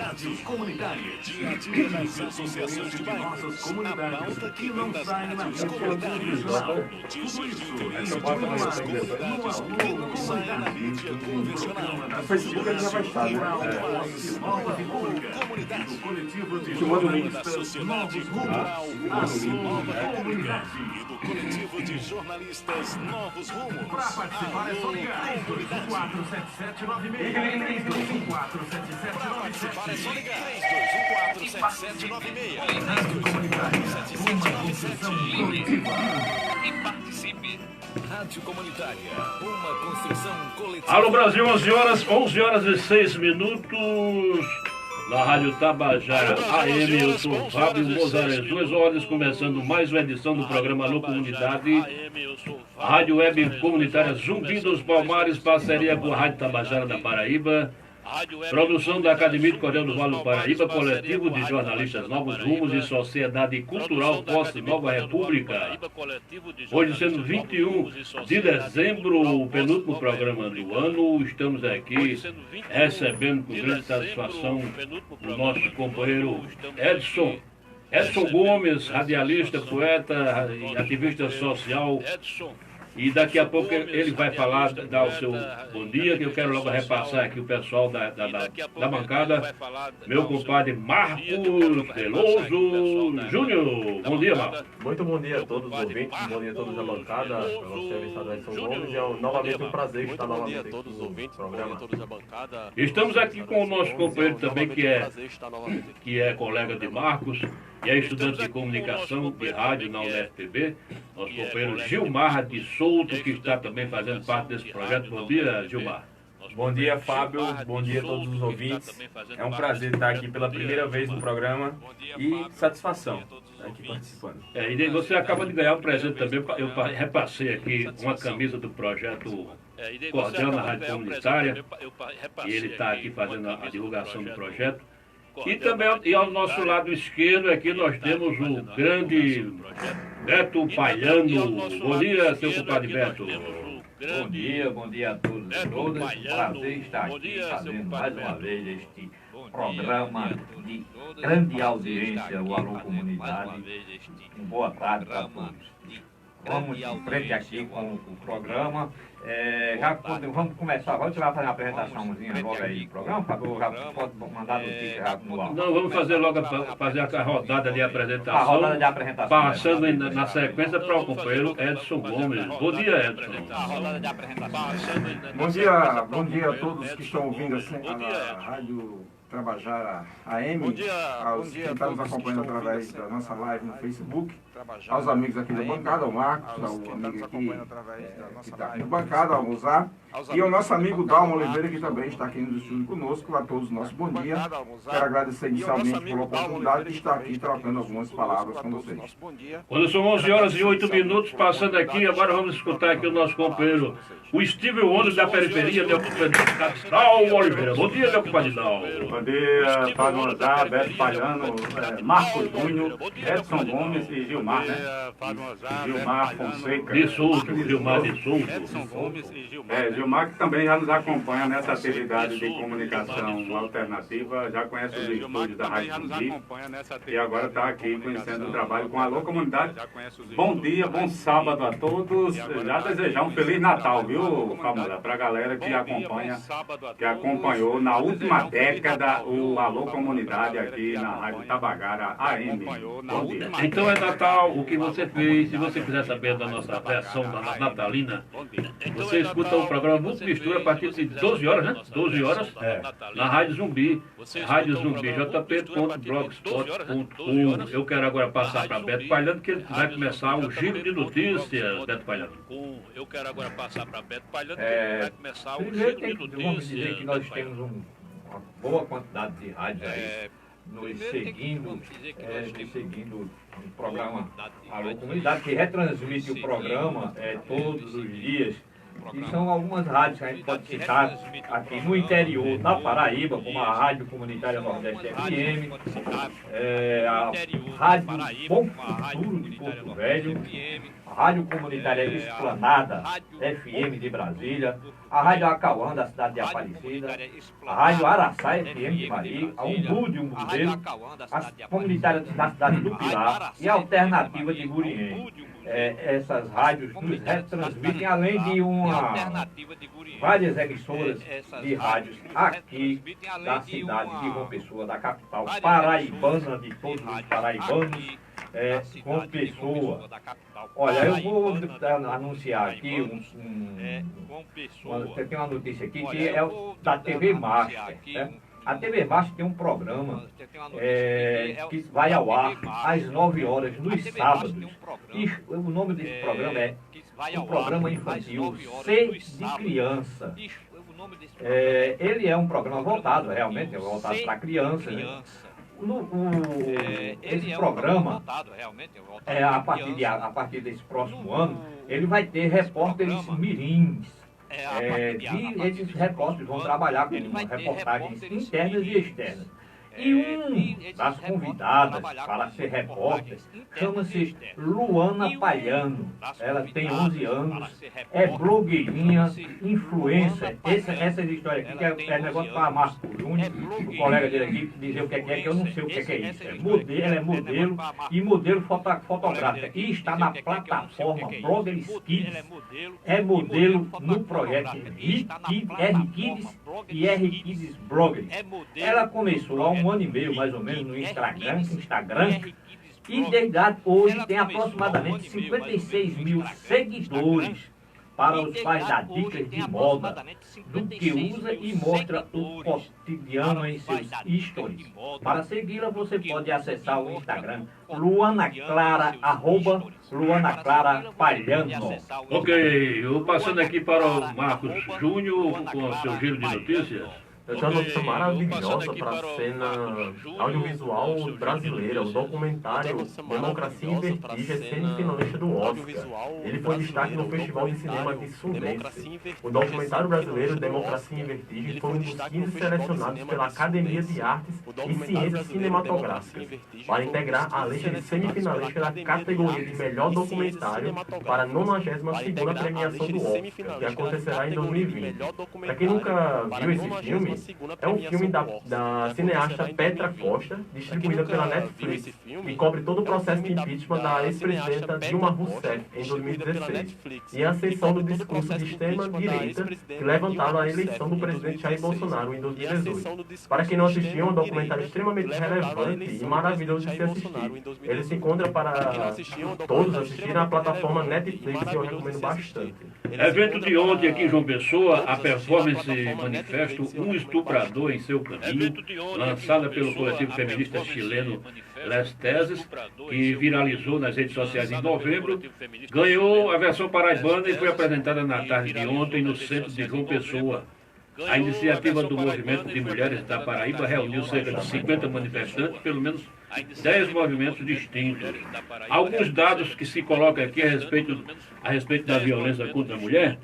rádios comunitárias. Dia a dia das associações de bairros. Nossas A comunidades pauta que que não vem das saem na rádios mídia comunitárias. convencional. Notícias de Tudo interesse isso de nossas comunidades que não saem na mídia convencional. No Facebook ele já vai estar, né? Comunidade. Do coletivo de Te mando o link. Da Sociedade Cultural Ação Nova Comunidade. E do coletivo de jornalistas Novos Rumos. Para participar é só ligar. 47796. Para participar é só ligar. 32147796. Rádio Comunitária, uma construção coletiva. E participe. Rádio Comunitária, uma construção coletiva. Alô Brasil, 11 horas e 6 minutos. Na Rádio Tabajara AM, eu sou Fábio Mozares. 2 horas, começando mais uma edição do programa Alô Comunidade. A Rádio Web Comunitária Zumbi dos Palmares, parceria com a Rádio Tabajara da Paraíba. Produção da Academia de Cordel do Vale do Paraíba, coletivo de jornalistas Novos Rumos e Sociedade Cultural Posse Nova República. Hoje, sendo 21 de dezembro, o penúltimo programa do ano, estamos aqui recebendo com grande satisfação o nosso companheiro Edson Gomes, radialista, poeta e ativista social. E daqui a pouco ele vai falar, dar o seu bom dia, que eu quero logo repassar aqui o pessoal da bancada. Meu compadre Marcos Veloso Júnior. Bom dia, Marcos. Muito bom dia a todos os ouvintes, bom dia a todos da bancada, para você, estado Edson Gomes, e é novamente um prazer estar novamente aqui no programa. Estamos aqui com o nosso companheiro também, que é colega de Marcos, e é estudante de comunicação de rádio na UFPB, nosso companheiro Gilmar de Souto, que está também fazendo parte desse projeto. Bom dia, Gilmar. Bom dia, Fábio. Bom dia a todos os ouvintes. É um prazer estar aqui pela primeira vez no programa e satisfação estar aqui participando. E você acaba de ganhar um presente também. Eu repassei aqui uma camisa do projeto Cordel na Rádio Comunitária, e ele está aqui fazendo a divulgação do projeto. E também ao nosso lado esquerdo aqui nós temos o grande Beto Palhano. Bom dia, seu compadre Beto. Bom dia a todos e todas. Prazer estar aqui fazendo mais uma vez este programa de grande audiência, o Alô Comunidade. Boa tarde para todos. Vamos em frente aqui com o programa. Vamos começar. Você vai fazer uma apresentaçãozinha logo aí do programa? Já pode mandar notícia já no ar. Não, vamos fazer logo a rodada de apresentação. A rodada de apresentação. Passando na sequência para o companheiro Edson Gomes. Bom dia, Edson. A rodada de apresentação. Bom dia a todos que estão ouvindo a Rádio Tabajara AM, aos quem está nos acompanhando através da nossa live no Facebook, aos amigos aqui da bancada, ao Marcos, ao amigo aqui que está aqui na bancada, ao Mozart, e ao nosso amigo Dalmo Oliveira, que também está aqui no estúdio conosco. A todos nosso bom dia. Quero agradecer inicialmente pela oportunidade de estar aqui trocando algumas palavras com vocês. Quando são 11 horas e 8 minutos, passando aqui, agora vamos escutar aqui o nosso companheiro, o Steve Wonder da periferia, meu companheiro Dalmo Oliveira. Bom dia, meu compadre Dalmo. Bom dia, Fábio Mozart, Beto Palhano, Marcos Júnior, Edson Gomes e Gilmar, né? Gilmar Fonseca. De Souto, Gilmar de Souto. Gilmar que também já nos acompanha nessa atividade de comunicação alternativa, já conhece os estúdios da Rádio Zumbi e agora está aqui conhecendo o trabalho com a Alô Comunidade. Bom dia, bom sábado a todos. Já desejar um Feliz Natal, viu, Fábio, para a galera que acompanhou na última década o Alô Comunidade aqui na Rádio Tabajara AM. Bom dia. Então é Natal, o que você fez. Se você quiser saber da nossa versão da natalina, você escuta o programa Muito Mistura a partir de 12 horas, né? 12 horas, na Rádio Zumbi, jp.blogspot.com. Eu quero agora passar para Beto Palhano, que ele vai começar o giro de notícias, Beto Palhano. Primeiro vamos dizer que nós temos uma boa quantidade de rádios aí nos seguindo o programa Alô Comunidade, que retransmite o programa todos os dias. E são algumas rádios que a gente pode citar aqui no interior da Paraíba, como a Rádio Comunitária Nordeste FM, a Rádio Bom Futuro de Porto Velho, a Rádio Comunitária Esplanada, FM de Brasília, a Rádio Acauã, da cidade de Aparecida, a Rádio Araçá, FM de Maria, a Umbu de Umbuzeiro, a Comunitária da cidade do Pilar e a Alternativa de Gurien. Essas rádios nos retransmitem, além de várias emissoras de rádios aqui da cidade de João Pessoa, da capital paraibana de todos os paraibanos, João Pessoa. Olha, eu vou anunciar aqui tem uma notícia aqui que é da TV Master, né? A TV Master tem um programa que vai ao ar às 9 horas nos sábados. E o nome desse programa é o Programa Infantil C de Criança. Ele é um programa voltado para crianças. Né? Esse programa, a partir desse próximo ano, ele vai ter repórteres mirins. Esses repórteres vão trabalhar com reportagens internas e externas. E das convidadas para ser repórter chama-se Luana Palhano. Ela tem 11 anos, é blogueirinha, influencer. Essa história aqui que é negócio para Márcio Júnior, o colega dele aqui, dizer o que é, que eu não sei o que é isso. Ela é modelo e modelo fotográfica. E está na plataforma Bloggers Kids. É modelo no projeto R-Kids e R-Kids Bloggers. Ela começou há um ano e meio, mais ou menos, no Instagram, e desde hoje tem aproximadamente 56 mil seguidores para os pais dar dicas de moda, do que usa e mostra o cotidiano em seus stories. Para segui-la, você pode acessar o Instagram Luana Clara, @Luana Clara Palhano. Ok, eu passando aqui para o Marcos Júnior com o seu giro de notícias. Eu tenho uma notícia maravilhosa para a cena audiovisual brasileira, o documentário Democracia em Vertigem, semifinalista do Oscar. Ele foi destaque no Festival de Cinema de Sundance. O documentário brasileiro Democracia em Vertigem foi um dos 15 selecionados pela Academia de Artes e Ciências Cinematográficas para integrar a lista de semifinalistas da categoria de melhor documentário para a 92ª premiação do Oscar, que acontecerá em 2020. Para quem nunca viu esse filme, é um filme da cineasta Petra Costa, distribuída pela Netflix, que cobre todo o processo de impeachment da ex-presidenta Dilma Rousseff em 2016 e a ascensão do discurso de extrema-direita que levantaram a eleição do presidente Jair Bolsonaro em 2018. Para quem não assistiu, é um documentário extremamente relevante e maravilhoso de se assistir. Ele se encontra para todos assistirem na plataforma Netflix e eu recomendo bastante. Evento de ontem aqui em João Pessoa, a performance Manifesto Um Estuprador em Seu Caminho, lançada pelo coletivo feminista chileno Les Teses, que viralizou nas redes sociais em novembro, ganhou a versão paraibana e foi apresentada na tarde de ontem no centro de João Pessoa. A iniciativa do Movimento de Mulheres da Paraíba reuniu cerca de 50 manifestantes, pelo menos 10 movimentos distintos. Alguns dados que se colocam aqui a respeito da violência contra a mulher.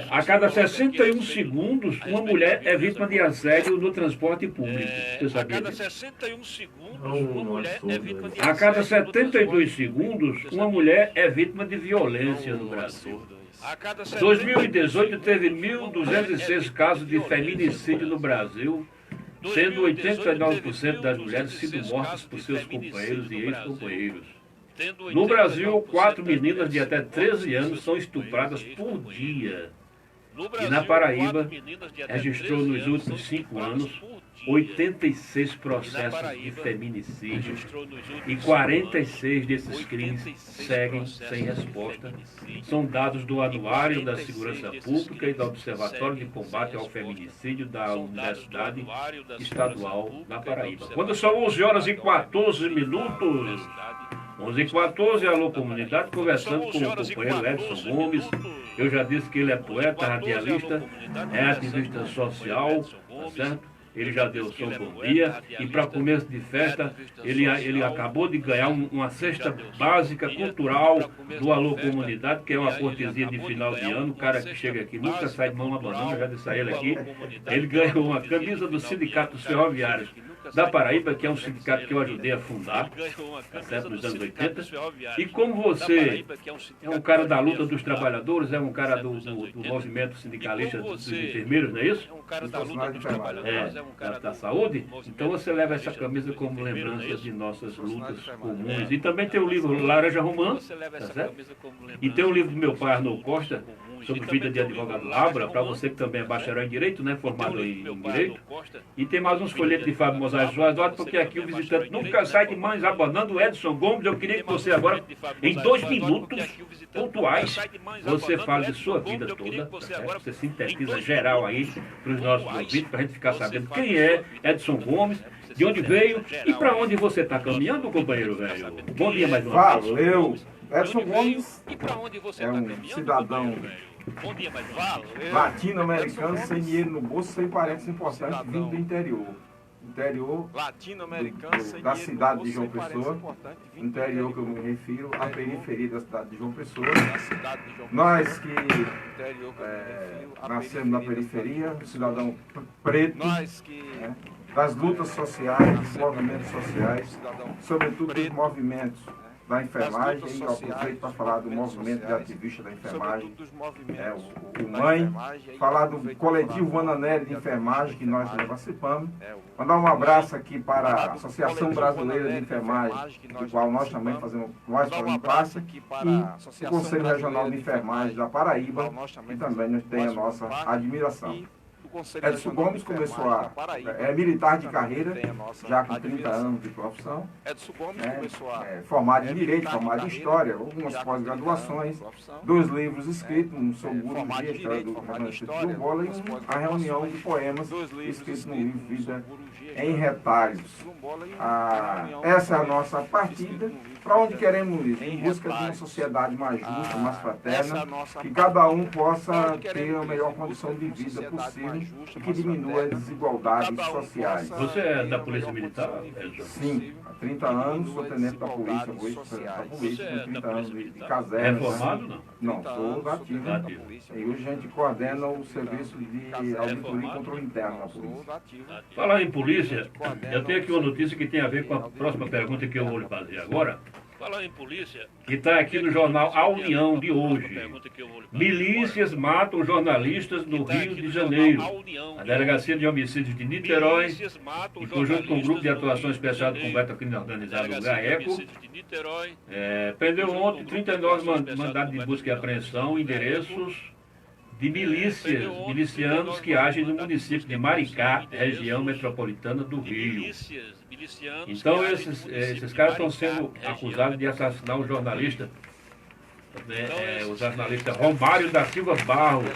A cada 61 segundos, uma mulher é vítima de assédio no transporte público. Você sabia disso? A cada 72 segundos, uma mulher é vítima de violência no Brasil. 2018 teve 1.206 casos de feminicídio no Brasil, sendo 89% das mulheres sido mortas por seus companheiros e ex-companheiros. No Brasil, 4 meninas de até 13 anos são estupradas por dia. E na Paraíba, registrou nos últimos 5 anos 86 processos de feminicídio e 46 desses crimes seguem sem resposta. São dados do Anuário da Segurança Pública e do Observatório de Combate ao Feminicídio da Universidade Estadual da Paraíba. Quando são 11 horas e 14 minutos... 11h14, alô comunidade, conversando com o companheiro Edson Gomes. Eu já disse que ele é poeta, radialista, é ativista social, tá certo? Ele já deu o seu bom dia e para começo de festa ele acabou de ganhar uma cesta básica cultural do Alô Comunidade, que é uma cortesia de final de ano. O cara que chega aqui nunca sai de mão abanando, já disse a ele aqui. Ele ganhou uma camisa do Sindicato dos Ferroviários. da Paraíba, que é um sindicato que eu ajudei a fundar, tá certo, nos anos 80. E como você é um cara da luta dos trabalhadores, é um cara do movimento sindicalista dos enfermeiros, não é isso? Da saúde, então você leva essa camisa como lembrança de nossas lutas comuns. E também tem o livro Laranja Romã, tá certo? E tem o livro do meu pai Arnoldo Costa, sobre vida de advogado Labra, para você que também é bacharel em Direito, né, formado em Direito. E tem mais uns folhetos de Fábio Moisés Soares, porque aqui o visitante nunca sai de mãos abanando. Edson Gomes, eu queria que você agora, em 2 minutos pontuais, você fale de sua vida toda, tá certo? Você sintetiza geral aí para os nossos ouvintes, para a gente ficar sabendo quem é Edson Gomes, de onde veio e para onde você está caminhando, companheiro velho. Bom dia mais uma vez. Valeu! Edson Gomes é um cidadão latino-americano sem dinheiro no bolso, sem parentes importantes, vindo do interior da cidade de João Pessoa, interior que eu me refiro à periferia da cidade de João Pessoa. Nós que nascemos na periferia, um cidadão preto, né, das lutas sociais, dos movimentos sociais, sobretudo dos movimentos da enfermagem, e eu aproveito para falar do movimento de ativista da enfermagem, o MANE, falar do coletivo Ananelli de enfermagem, que nós participamos, mandar um abraço aqui para a Associação Brasileira de Enfermagem, do qual nós também fazemos parte, e o Conselho Regional de Enfermagem da Paraíba, que também nos tem a nossa admiração. Edson Gomes é militar de carreira, já com 30 anos de profissão, formado em Direito, formado em História, algumas pós-graduações, 2 livros escritos, um sobre Urologia, História do Município de Bola, e a reunião de poemas escritos no livro Vida em Retalhos. Essa é a nossa partida. Para onde queremos ir? Em busca de uma sociedade mais justa, mais fraterna, que cada um possa ter a melhor condição de vida possível e que diminua as desigualdades sociais. Você é da Polícia Militar? Sim, há 30 anos sou tenente da polícia, hoje sou tenente da polícia, com 30 anos de caserna. É formado, não? Não, sou ativo. E hoje a gente coordena o serviço de auditoria e controle interno na polícia. Falar em polícia, eu tenho aqui uma notícia que tem a ver com a próxima pergunta que eu vou lhe fazer agora. Falar em polícia, que está aqui no jornal A União de hoje. Milícias matam jornalistas no Rio de Janeiro. A Delegacia de Homicídios de Niterói, em conjunto com o Grupo de Atuação Especial de Combate ao Crime Organizado, o GAECO, prendeu ontem 39 mandados de busca e apreensão, endereços de milicianos que agem no município de Maricá, região metropolitana do Rio. Então esses caras estão sendo acusados de assassinar o jornalista, o jornalista Romário da Silva Barros,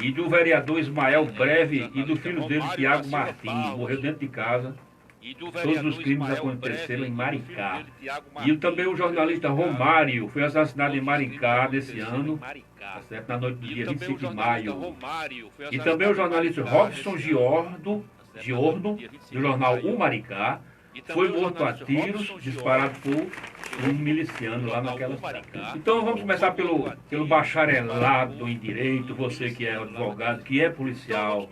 e do vereador Ismael Breve e do filho dele, Tiago Martins, morreu dentro de casa. Todos os crimes aconteceram em Maricá. E também o jornalista Romário foi assassinado em Maricá desse ano, tá certo? Na noite do dia 25 de maio. E também o jornalista Robson Giorno, do jornal O Maricá, foi morto a tiros, disparado por um miliciano lá naquela cidade. Então vamos começar pelo bacharelado em Direito, você que é advogado, que é policial.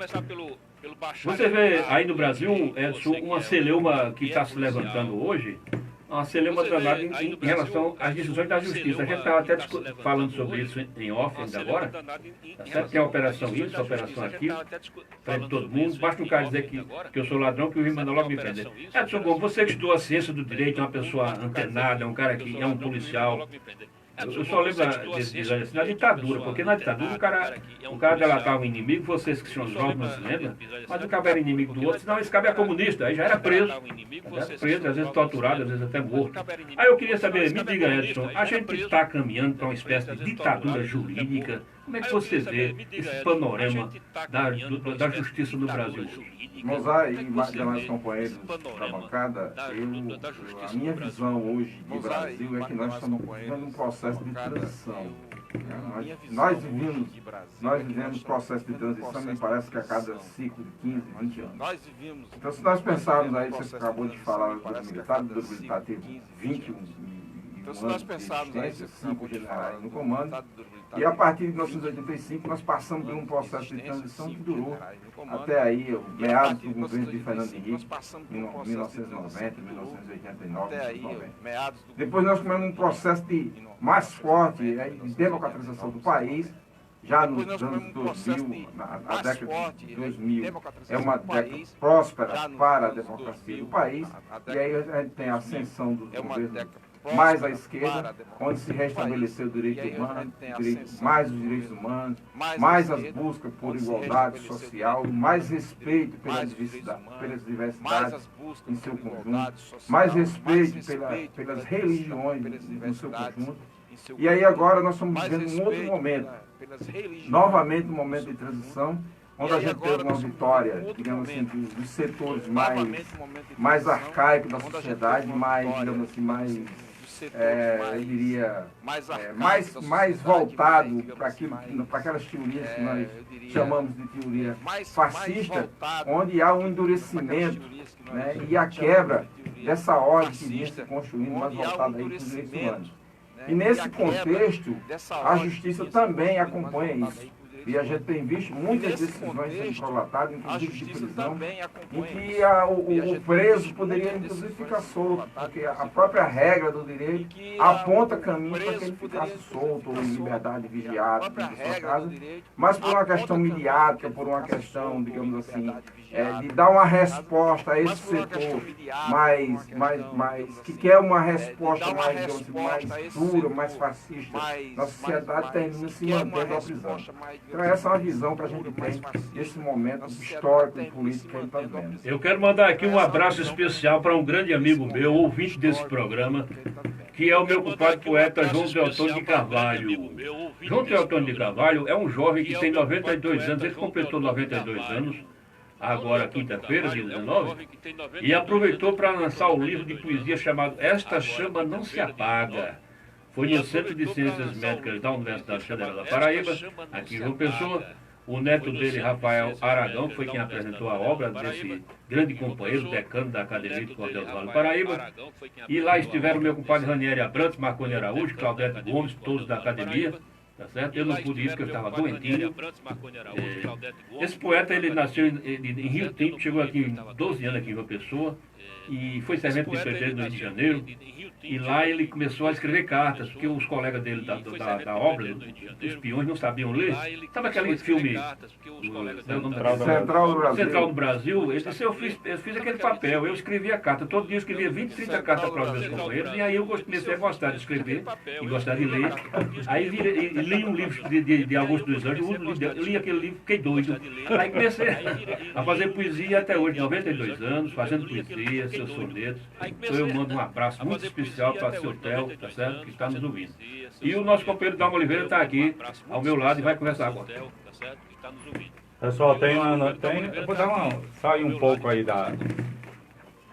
Você vê aí no Brasil, Edson, uma celeuma que está se levantando hoje, uma celeuma danada em relação às decisões da Justiça. A gente estava até falando sobre isso em off ainda agora. Tá certo? Tem a operação isso, a operação aquilo, prende todo mundo. Basta o cara dizer que eu sou ladrão, que o juiz manda logo me prender. Edson Gomes, você que estudou a ciência do direito, é uma pessoa antenada, é um cara que é um policial. Eu só lembro assim, na ditadura, porque na ditadura o cara delatava um inimigo, vocês que são jovens não se lembram, mas o cara era inimigo do outro, senão esse cara é comunista, aí já era preso, às vezes torturado, às vezes até morto. Aí eu queria saber, me diga, Edson, a gente está caminhando para uma espécie de ditadura jurídica? Como é que você vê esse panorama da justiça no Brasil? Mozart e mais demais companheiros da bancada, a minha visão hoje de Brasil é que nós estamos vivendo um processo de transição. Nós vivemos processo de transição, me parece que a cada ciclo de 15, 20 anos. Então, se nós pensarmos aí, você acabou de falar do militar teve 21 e Então, se nós pensarmos aí, 5 generais no comando, e a partir de 1985 nós passamos por um processo de transição que durou até aí, meados do governo de Fernando Henrique, em 1990, 1989, 1990. Depois nós começamos um processo mais forte de democratização do país, já nos anos 2000, a década de 2000, é uma década próspera para a democracia do país, e aí a gente tem a ascensão dos governos mais à esquerda, onde se restabeleceu o direito humano, mais os direitos humanos, mais as buscas por igualdade social, mais respeito pelas diversidades em seu conjunto, mais respeito pelas religiões no seu conjunto. E aí agora nós estamos vivendo um outro momento, novamente um momento de transição, onde a gente teve uma vitória, digamos assim, dos setores mais arcaicos da sociedade, digamos assim, eu diria, mais voltado para aquelas teorias que nós chamamos de teoria fascista, onde há um endurecimento, né, e a quebra dessa ordem que vinha se construindo, mais voltada aí para os direitos humanos. E nesse contexto, a justiça também acompanha isso. E a gente tem visto muitas decisões sendo prolatadas, inclusive de prisão, em que o preso poderia, inclusive, ficar solto, porque a própria regra do direito aponta caminho para que ele ficasse solto ou em liberdade vigiada dentro da sua casa, mas por uma questão midiática, por uma questão, digamos assim, de dar uma resposta a esse setor que quer uma resposta mais, digamos assim, mais dura, mais fascista, na sociedade termina se mantendo a prisão. Então essa é uma visão que a gente tem desse momento histórico e político que a gente está vendo. Eu quero mandar aqui um abraço especial para um grande amigo meu, ouvinte desse programa, que é o meu compadre poeta João Teotônio de Carvalho. João Teotônio de Carvalho é um jovem que tem 92 anos, ele completou 92 anos, agora quinta-feira, dia 19, e aproveitou para lançar o livro de poesia chamado Esta Chama Não Se Apaga. Foi no Centro de Ciências Médicas da Universidade Federal da Paraíba, aqui em João Pessoa. O neto dele, Rafael Aragão, foi quem apresentou a obra desse grande companheiro, decano da Academia de Cordel do Vale do Paraíba. E lá estiveram meu compadre Ranieri Abrantes, Marconi Araújo, Claudete Gomes, todos da Academia. Tá certo? Eu não pude ir porque eu estava doentinho. Esse poeta, ele nasceu em Rio Tinto, chegou aqui em 12 anos aqui em João Pessoa, e foi servente de pedreiro no Rio de Janeiro. E lá ele começou a escrever cartas, porque os colegas dele da obra, os peões, não sabiam ler. Sabe aquele filme Central do Brasil? Ele disse, eu fiz aquele papel, eu escrevia carta. Todo dia eu escrevia 20, 30 cartas para os meus companheiros, e aí eu comecei a gostar de escrever e gostar de ler. Aí li um livro de Augusto dos Anjos, li aquele livro, fiquei doido. Aí comecei a fazer poesia até hoje, 92 anos, fazendo poesia, seus sonetos. Então eu mando um abraço muito especial para o seu Theo, tá certo? Que está nos ouvindo. E o nosso companheiro Dalmo Oliveira está aqui ao meu lado e vai conversar agora. Pessoal, eu vou sair um pouco aí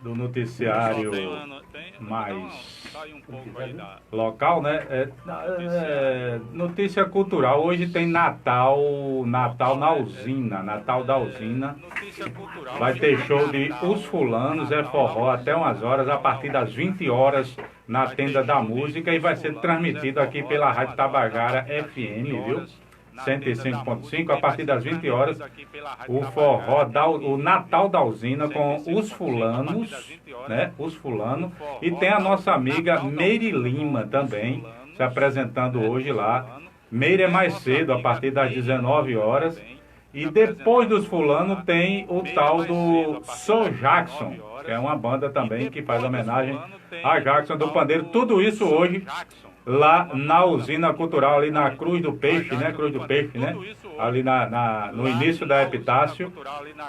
do noticiário mais local, né? Notícia cultural. Hoje tem Natal na usina, Natal da usina. Vai ter show de Os Fulanos, forró até umas horas, a partir das 20 horas na Tenda da Música, e vai ser transmitido aqui pela Rádio Tabajara FM, viu? 105.5, a partir das 20 horas, o forró, o Natal da usina com Os Fulanos, né? Os Fulanos. E tem a nossa amiga Meire Lima também, se apresentando hoje lá. Meire é mais cedo, a partir das 19 horas. E depois dos Fulanos tem o tal do Sou Jackson, que é uma banda também que faz homenagem a Jackson do Pandeiro. Tudo isso hoje lá na usina cultural, ali na Cruz do Peixe, né? Cruz do Peixe, né? Ali no início da Epitácio.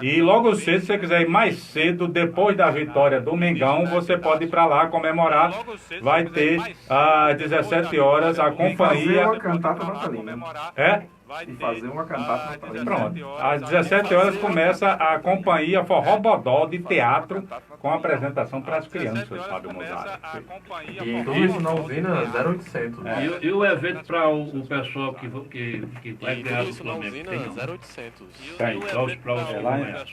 E logo cedo, se você quiser ir mais cedo, depois da vitória do Mengão, você pode ir para lá comemorar. Vai ter às 17 horas a companhia. Uma cantata natalina. É? e fazer uma cantata natalina. Pronto, às 17 horas começa a companhia Forró Bodó de teatro com apresentação para as crianças, Fábio Mozart. E tudo isso na usina 0800. E o evento para o pessoal que vai ganhar do Flamengo? Tem,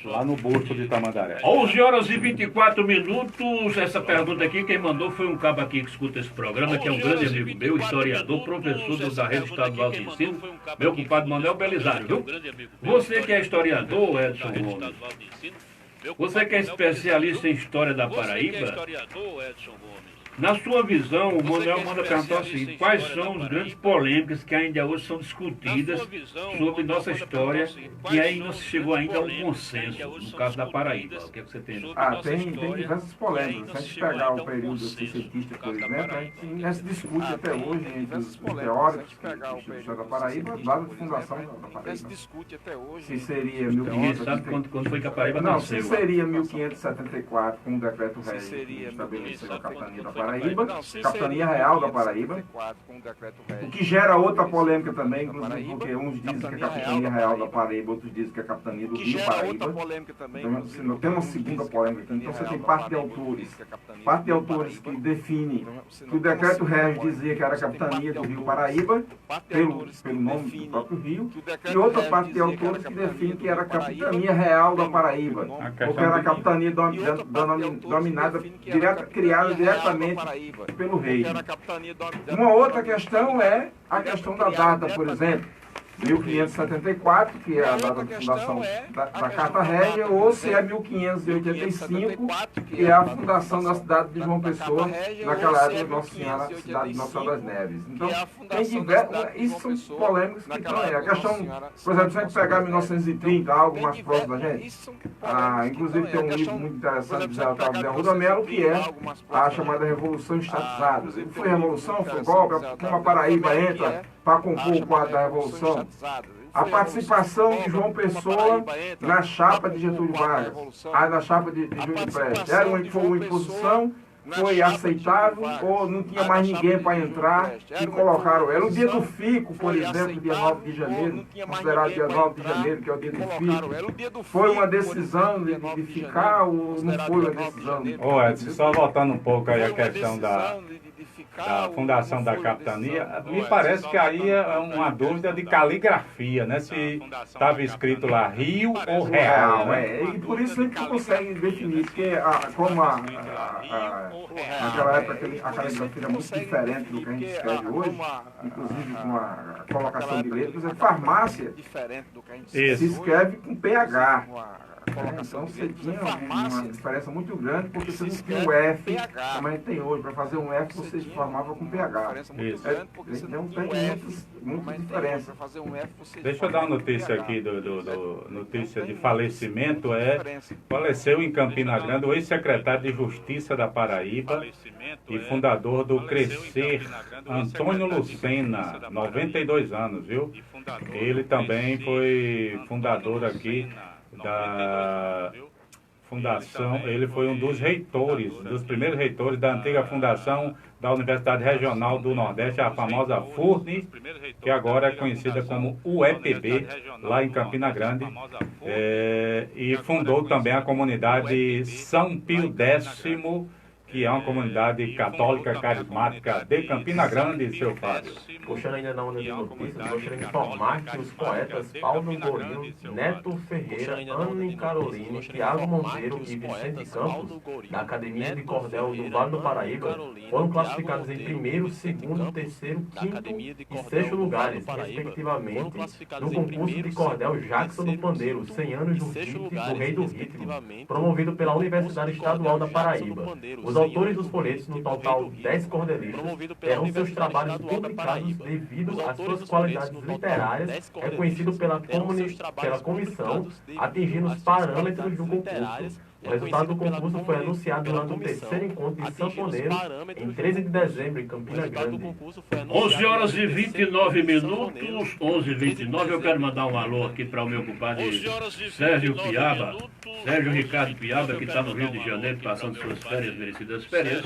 lá no Burto de Tamandaré. 11 horas e 24 minutos. Essa pergunta aqui, quem mandou foi um cabo aqui que escuta esse programa, que é um grande amigo meu, historiador, professor da Rede Estadual de Ensino, meu compadre Manuel Belisário, viu? Você que é historiador, Edson Gomes, você que é especialista em história da Paraíba, na sua visão, o Manuel manda perguntar assim, quais são as grandes polêmicas que ainda hoje são discutidas sobre nossa história e aí não se chegou ainda a um consenso, no caso da Paraíba? O que é que você tem? Tem diversas polêmicas. Se a gente pegar o período cientista, por exemplo, a gente ainda se discute até hoje entre os teóricos que da Paraíba, lá da fundação da Paraíba. Se seria Ninguém sabe quando foi que a Paraíba nasceu. Se seria 1574, com o decreto-rei que estabeleceu a capitania da Paraíba, capitania real da Paraíba, o que gera outra polêmica também, inclusive porque uns dizem que é a capitania real da Paraíba, outros dizem que é a capitania do Rio Paraíba. Então tem uma segunda polêmica. Então você tem parte de autores que define que o decreto-rei dizia que era a capitania do Rio Paraíba, pelo nome do próprio rio, e outra parte de autores que define que era a capitania real da Paraíba, porque era a capitania dominada, criada diretamente pelo rei. Uma outra questão é a questão da data, por exemplo, 1574, que é a data de fundação da Carta Régia, ou se é 1585, que é a fundação da cidade de João Pessoa, naquela época de Nossa Senhora, cidade de Nossa Senhora das Neves. Então, tem diversas, isso são polêmicas que estão aí. A questão, por exemplo, se a gente pegar 1930, algo mais próximo da gente, inclusive tem um livro muito interessante de Zé Otávio de Arruda Melo, que é a chamada Revolução Estatizada. Foi revolução, foi golpe, como a Paraíba entra para compor o quadro da Revolução. A participação de João Pessoa na chapa de Getúlio Vargas, na chapa de Júlio Prestes. Foi uma imposição, foi aceitável, ou não tinha mais ninguém para entrar e colocaram ela. O dia do Fico, por exemplo, dia 9 de janeiro, considerado dia 9 de janeiro, que é o dia do Fico, foi uma decisão de ficar ou não foi uma decisão? Edson, só voltando um pouco aí a questão da fundação da capitania, me parece que aí é uma dúvida de caligrafia, né? Se estava escrito lá Rio ou Real, né? E por isso a gente não consegue definir, porque como naquela época a caligrafia era muito diferente do que a gente escreve hoje, inclusive com a colocação de letras, a farmácia se escreve com PH. Então você tinha uma diferença muito grande, porque você não tinha o F, como a gente tem hoje. Para fazer um F, você se formava com PH. Então tem muita diferença. Deixa eu dar uma notícia aqui, notícia de falecimento. Faleceu em Campina Grande o ex-secretário de Justiça da Paraíba e fundador do Crescer, Antônio Lucena, 92 anos, viu? Ele também foi fundador aqui da fundação, ele foi um dos reitores, dos primeiros reitores da antiga fundação da Universidade Regional do Nordeste, a famosa FURNE, que agora é conhecida como UEPB, lá em Campina Grande, e fundou também a comunidade São Pio X, que é uma comunidade católica carismática de Campina Grande, seu Fábio. Puxando ainda na onda de notícias, gostaria de informar que os poetas Paulo Gorino, Neto Ferreira, Anne Caroline, Tiago Monteiro e Vicente Campos, da Academia de Cordel do Vale do Paraíba, foram classificados em primeiro, segundo, terceiro, quinto e sexto lugares, respectivamente, no concurso de Cordel Jackson do Pandeiro, 100 anos do Rei do Ritmo, promovido pela Universidade Estadual da Paraíba. Os autores dos folhetos, no total 10 cordelistas, terão seus trabalhos publicados devido às suas qualidades literárias, reconhecido pela comissão, atingindo os parâmetros do concurso. O resultado do concurso foi anunciado durante o terceiro encontro de sanfoneiro em 13 de dezembro, em Campina Grande. 11 horas e 29 minutos, 11h29. Eu quero mandar um alô aqui para o meu compadre Sérgio Piaba, Sérgio Ricardo Piaba, que está no Rio de Janeiro, passando suas férias, merecidas férias,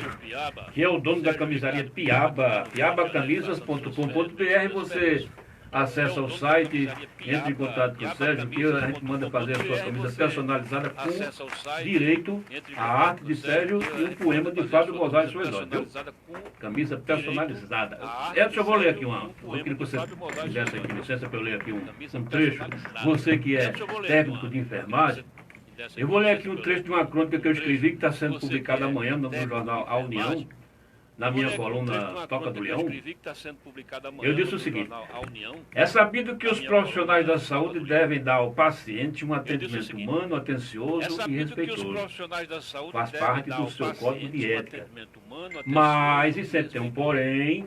que é o dono da camisaria Piaba, piabacamisas.com.br. Você acesse o site, entre em contato com o Sérgio, que a gente manda fazer a sua camisa personalizada com direito à arte de Sérgio e um poema de Fábio Mozart Soares, viu? Camisa personalizada. Edson, eu vou ler aqui uma. Eu queria que você fizesse aqui, licença para eu ler aqui um trecho. Você que é técnico de enfermagem, eu vou ler aqui um trecho de uma crônica que eu escrevi, que está sendo publicada amanhã no jornal A União, na minha coluna Toca do Leão. Eu disse o seguinte: é sabido que os profissionais da saúde devem dar ao paciente um atendimento humano, atencioso e respeitoso. Faz parte do seu código de ética. Mas, e sempre tem um porém,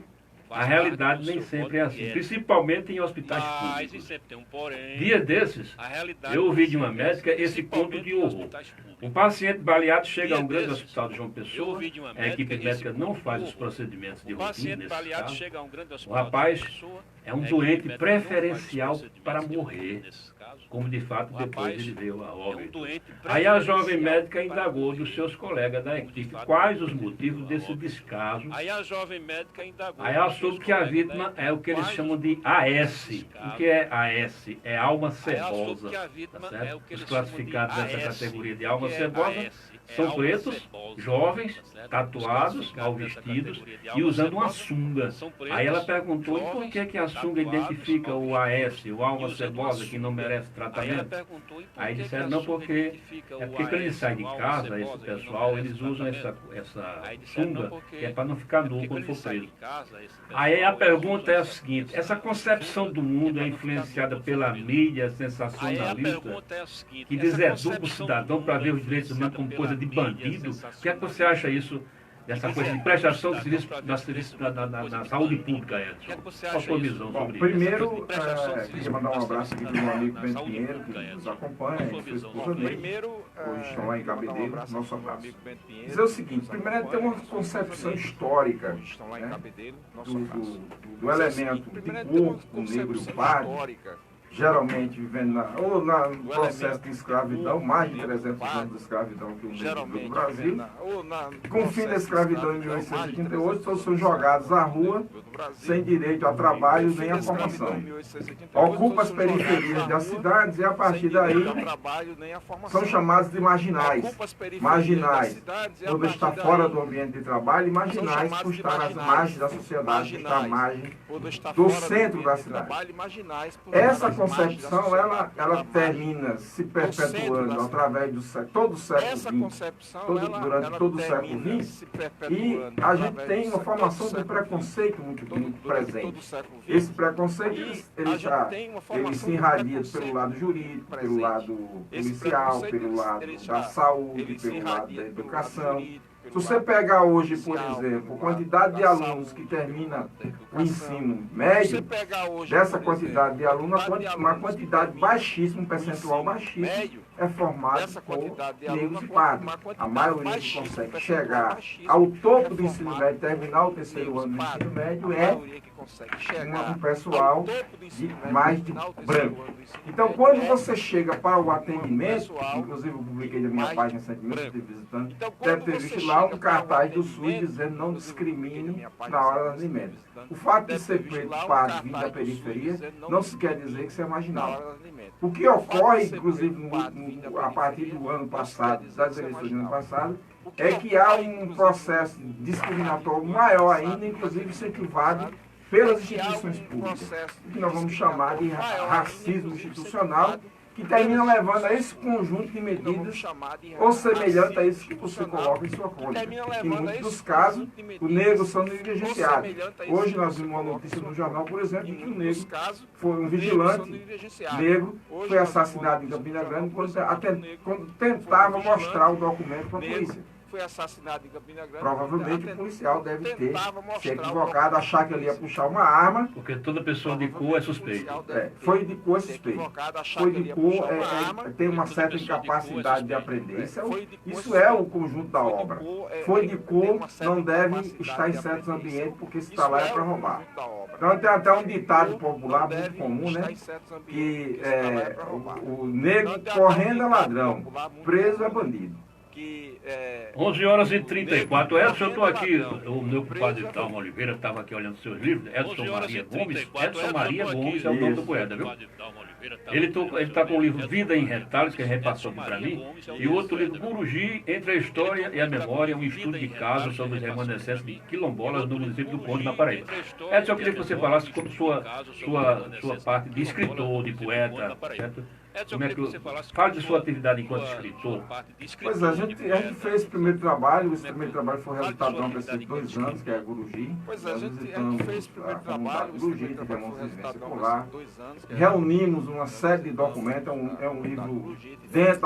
a realidade nem sempre é assim, principalmente em hospitais públicos. Dia desses, eu ouvi de uma médica esse conto de horror. Um paciente baleado chega a um grande hospital de João Pessoa, a equipe médica não faz os procedimentos de rotina nesse caso. O rapaz é um doente preferencial para morrer, como de fato depois ele veio a óbito. Aí a jovem médica indagou dos seus colegas da equipe quais os motivos desse descaso. Aí ela soube que a vítima é o que eles chamam de AS. O que é AS? É alma cebosa. Tá certo? Os classificados dessa categoria de alma cebosa são pretos, jovens, tatuados, mal vestidos e usando uma sunga. Aí ela perguntou, e por que a sunga identifica o AS, o alma cebosa, que não merece tratamento? Aí disseram, não, porque quando eles saem de casa, esse pessoal, eles usam essa sunga, que é para não ficar nu quando for preso. Aí a pergunta é a seguinte: essa concepção do mundo é influenciada pela mídia sensacionalista, que deseduca o cidadão para ver os direitos humanos como coisa de bandido? O que é que você acha isso, dessa coisa de prestação de serviço na saúde pública, Edson? Qual a sua visão sobre isso? Primeiro, queria mandar um abraço aqui para o meu amigo Bento Pinheiro, que nos acompanha, e sua esposa Neide, hoje estão lá em Cabedelo, nosso abraço. Dizer o seguinte: primeiro, tem uma concepção histórica, né, do elemento de corpo negro e pardo, geralmente vivendo no processo de escravidão, mais de 300 anos de escravidão que o negro viveu no Brasil. Com o fim da escravidão em 1888, todos são jogados à rua, sem direito a trabalho nem a formação. Ocupa as periferias das cidades e, a partir daí, são chamados de marginais. Marginais por estar fora do ambiente de trabalho, e marginais por estar às margens da sociedade, por estar à margem do centro da cidade. Essa concepção, ela termina se perpetuando através do todo o século XX, durante todo o século XX, e a gente tem uma formação de preconceito muito presente. Esse preconceito, ele se irradia pelo lado jurídico, pelo lado policial, pelo lado da saúde, pelo lado da educação. Se você pegar hoje, por exemplo, a quantidade de alunos que termina o ensino médio, dessa quantidade de alunos, uma quantidade baixíssima, um percentual baixíssimo, é formado por negros e pardos. A maioria que consegue chegar ao topo do ensino médio, terminar o terceiro ano do ensino médio, é um pessoal mais de branco. Então, quando você chega para o atendimento, inclusive eu publiquei na minha página recentemente, visitando, deve ter visto lá um cartaz do SUS dizendo: não discrimine na hora do atendimento. O fato de ser preto, pardo, vindo da periferia, não se quer dizer que você é marginal. O que ocorre, inclusive, a partir do ano passado, das eleições do ano passado, é que há um processo discriminatório maior ainda, inclusive incentivado pelas instituições públicas, o que nós vamos chamar de racismo institucional, que termina levando a esse conjunto de medidas ou semelhante a isso que você coloca em sua crônica. Em muitos dos casos, os negros são negligenciados. Hoje nós vimos uma notícia no jornal, por exemplo, de que um negro foi um vigilante negro, foi assassinado em Campina Grande quando tentava mostrar o documento para a polícia. Provavelmente o policial deve ter se equivocado, achar que ele ia puxar uma arma. Porque toda pessoa de cor é suspeita. Foi de cor é suspeito. Foi de cor tem uma certa incapacidade de aprender. Isso é o conjunto da obra. Foi de cor não deve estar em certos ambientes, porque se está lá é para roubar. Então tem até um ditado popular muito comum, né? Que o negro correndo é ladrão, preso é bandido. 11h34. Edson, eu estou aqui, o meu compadre Dalmo Oliveira estava aqui olhando seus livros, Edson Maria Gomes. Edson Maria Gomes é o nome do poeta, viu? Ele está com o livro Vida em Retalhos, que repassou aqui para mim, e o outro livro, Guruji, Entre a História e a Memória, um estudo de caso sobre os remanescentes de quilombolas no município do Conde, na Paraíba. Edson, eu queria que você falasse sobre sua parte de escritor, de poeta, certo? Como é que fala de sua atividade enquanto escritor? Pois é, a gente fez o primeiro trabalho, esse primeiro trabalho foi resultado há esses 2 anos, que é a Guruji. Nós visitamos a comunidade Guruji, tivemos uma vivência por lá, reunimos uma série de documentos, é um livro dentro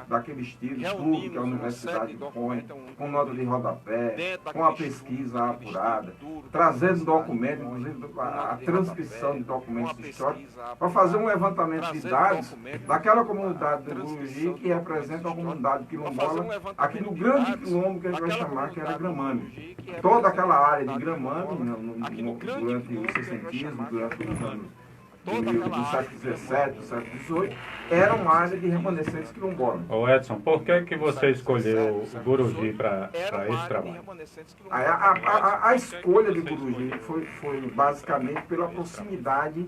daquele estilo, estudo que a universidade põe, com nota de rodapé, com a pesquisa apurada, trazendo documentos, inclusive a transcrição de documentos históricos, para fazer um levantamento de dados daquela comunidade do Guruji que representa a comunidade quilombola aqui no grande quilombo que a gente vai chamar, que era Gramame. Toda aquela área de Gramame, durante o sessentismo, durante os anos do século XVII, do século XVIII, era uma área de remanescentes quilombolas. Ô Edson, por que você escolheu o Guruji para esse trabalho? A escolha de Guruji foi basicamente pela proximidade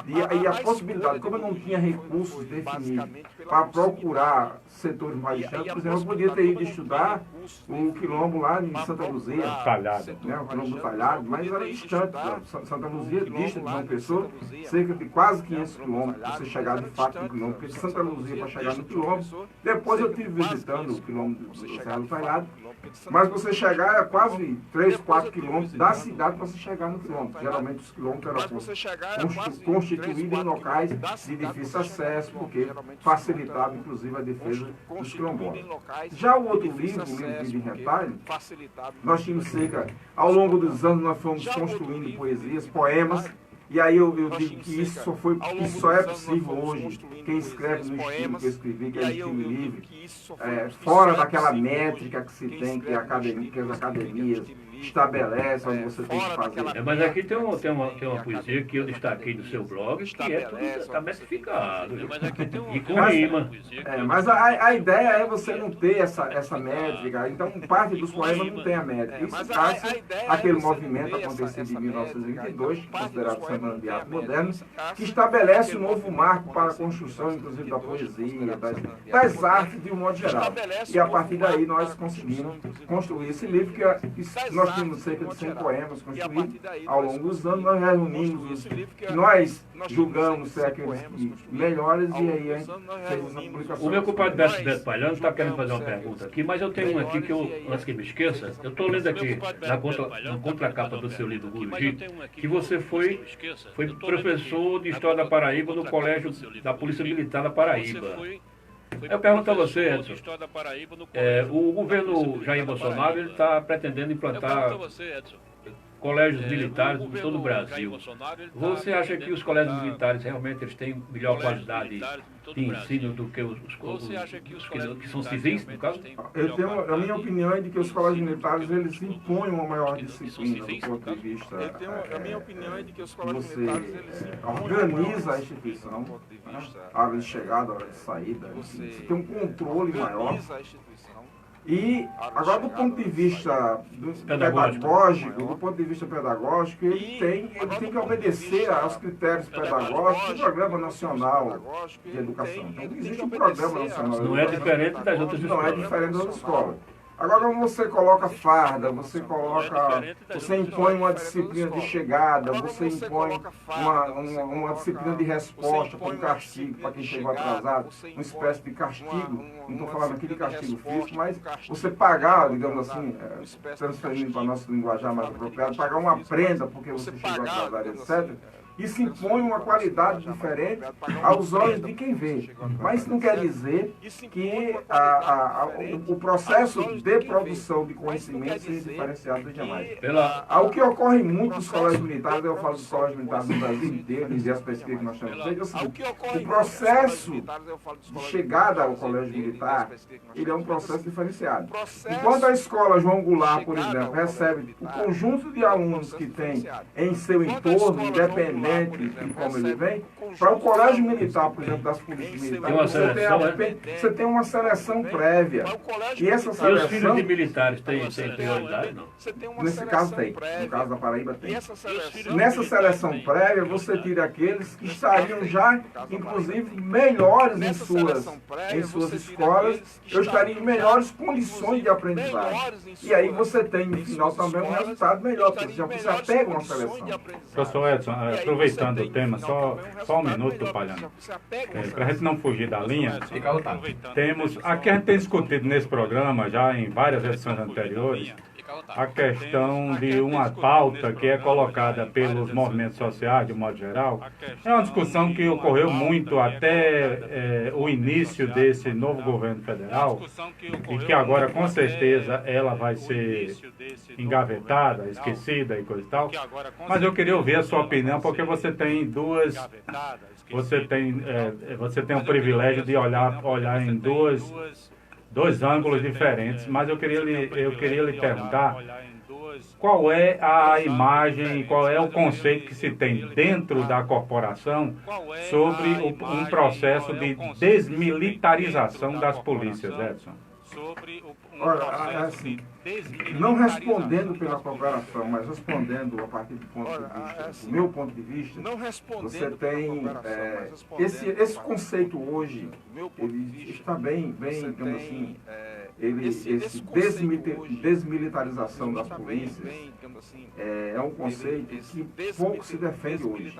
e a possibilidade, como eu não tinha recursos definidos para procurar setores mais distantes, por exemplo, eu podia ter ido estudar o quilombo lá em Santa Luzia, Talhado, né, o quilombo do Talhado, mas era distante. Santa Luzia dista de João Pessoa, cerca de quase 500 quilômetros para você chegar de fato no quilombo, porque de Santa Luzia para chegar no quilombo, depois eu estive visitando o quilombo do Serra do Talhado, mas você chegar é quase 3, 4 quilômetros da cidade para você chegar no quilombo. Geralmente os quilômetros eram constituídos em locais de difícil acesso, porque facilitava inclusive a defesa dos quilombolas. Já o outro livro, o livro Vida em Retalho, nós tínhamos ao longo dos anos nós fomos construindo poesias, poemas. E aí eu digo que isso só é possível hoje, quem escreve no estilo que eu escrevi, que é estilo livre, fora daquela métrica que se tem, que as academias estabelecem, onde você tem que fazer. Mas aqui tem uma poesia que eu destaquei no seu blog, que está metrificado, e com rima. Mas a ideia é você não ter essa métrica, então parte dos poemas não tem a métrica. Isso passa aquele movimento acontecido em 1922, considerado Semana de Arte Moderna, que estabelece um novo marco para a construção, inclusive, da poesia, das artes de um modo geral. E a partir daí nós conseguimos construir esse livro, que nós tínhamos cerca de 100 poemas construídos ao longo dos anos, nós reunimos os que nós julgamos ser aqueles melhores, e aí a gente fez essa publicação. O meu compadre Beto Palhano está querendo fazer uma pergunta aqui, mas eu tenho uma aqui que antes que me esqueça, eu estou lendo aqui na contracapa do seu livro Guruji, que você foi professor de História da Paraíba no Colégio da Polícia Militar da Paraíba. Eu pergunto a você, Edson, o governo Jair Bolsonaro está pretendendo implantar colégios militares em todo o Brasil. Você acha que os colégios militares realmente têm melhor qualidade de ensino do que os que são civis, no caso? A minha opinião é de que os colégios militares eles impõem uma maior disciplina do ponto de vista. Você organiza a instituição, a hora de chegada, a hora de saída, você tem um controle maior. E agora do ponto de vista pedagógico, ele tem que obedecer aos critérios pedagógicos do Programa Nacional de Educação. Então existe um Programa Nacional de Educação. Não é diferente das outras escolas. Não é diferente das escolas. Agora, quando você coloca farda, você impõe uma disciplina de chegada, você impõe uma disciplina de resposta com castigo para quem chegou atrasado, uma espécie de castigo, não estou falando aqui de castigo físico, mas você pagar, digamos assim, transferindo para a nossa linguajar mais apropriada, pagar uma prenda porque você chegou atrasado, etc., isso impõe uma qualidade diferente aos olhos de quem vê. Mas isso não quer dizer que o processo de produção de conhecimento seja diferenciado dos demais. O que ocorre muito nos colégios militares, eu falo dos colégios militares no Brasil inteiro, e as pesquisas que nós temos feito, é o seguinte: o processo de chegada ao colégio militar, ele é um processo diferenciado. Enquanto a escola João Goulart, por exemplo, recebe o conjunto de alunos que tem em seu entorno, independente de como ele vem, Para o colégio militar, por exemplo, das polícias militares, você tem uma seleção prévia. E essa E os seleção... filhos de militares têm prioridade, não? Nesse caso tem. No caso da Paraíba tem. Nessa seleção prévia, você tira aqueles que estariam já, inclusive, melhores em suas escolas, eu estaria em melhores condições de aprendizagem. E aí você tem, no final, também um resultado melhor, porque você apega uma seleção. Professor Edson, aproveitando o tema, só um minuto, Palhano. Para a gente não fugir da linha, aqui a gente tem discutido nesse programa, já em várias edições anteriores, a questão de uma pauta que é colocada pelos movimentos sociais, de modo geral. É uma discussão que ocorreu muito até o início desse novo governo federal e que agora, com certeza, ela vai ser engavetada, esquecida e coisa e tal. Mas eu queria ouvir a sua opinião, porque você tem duas... Você tem o privilégio de olhar em dois ângulos diferentes, mas eu queria lhe perguntar qual é a imagem, qual é o conceito que se tem dentro da corporação sobre um processo de desmilitarização das polícias, Edson. Olha, assim, não respondendo pela corporação, mas respondendo a partir do meu ponto de vista, você tem esse conceito hoje, ele está bem, digamos assim, esse desmilitarização das polícias é um conceito que pouco se defende hoje.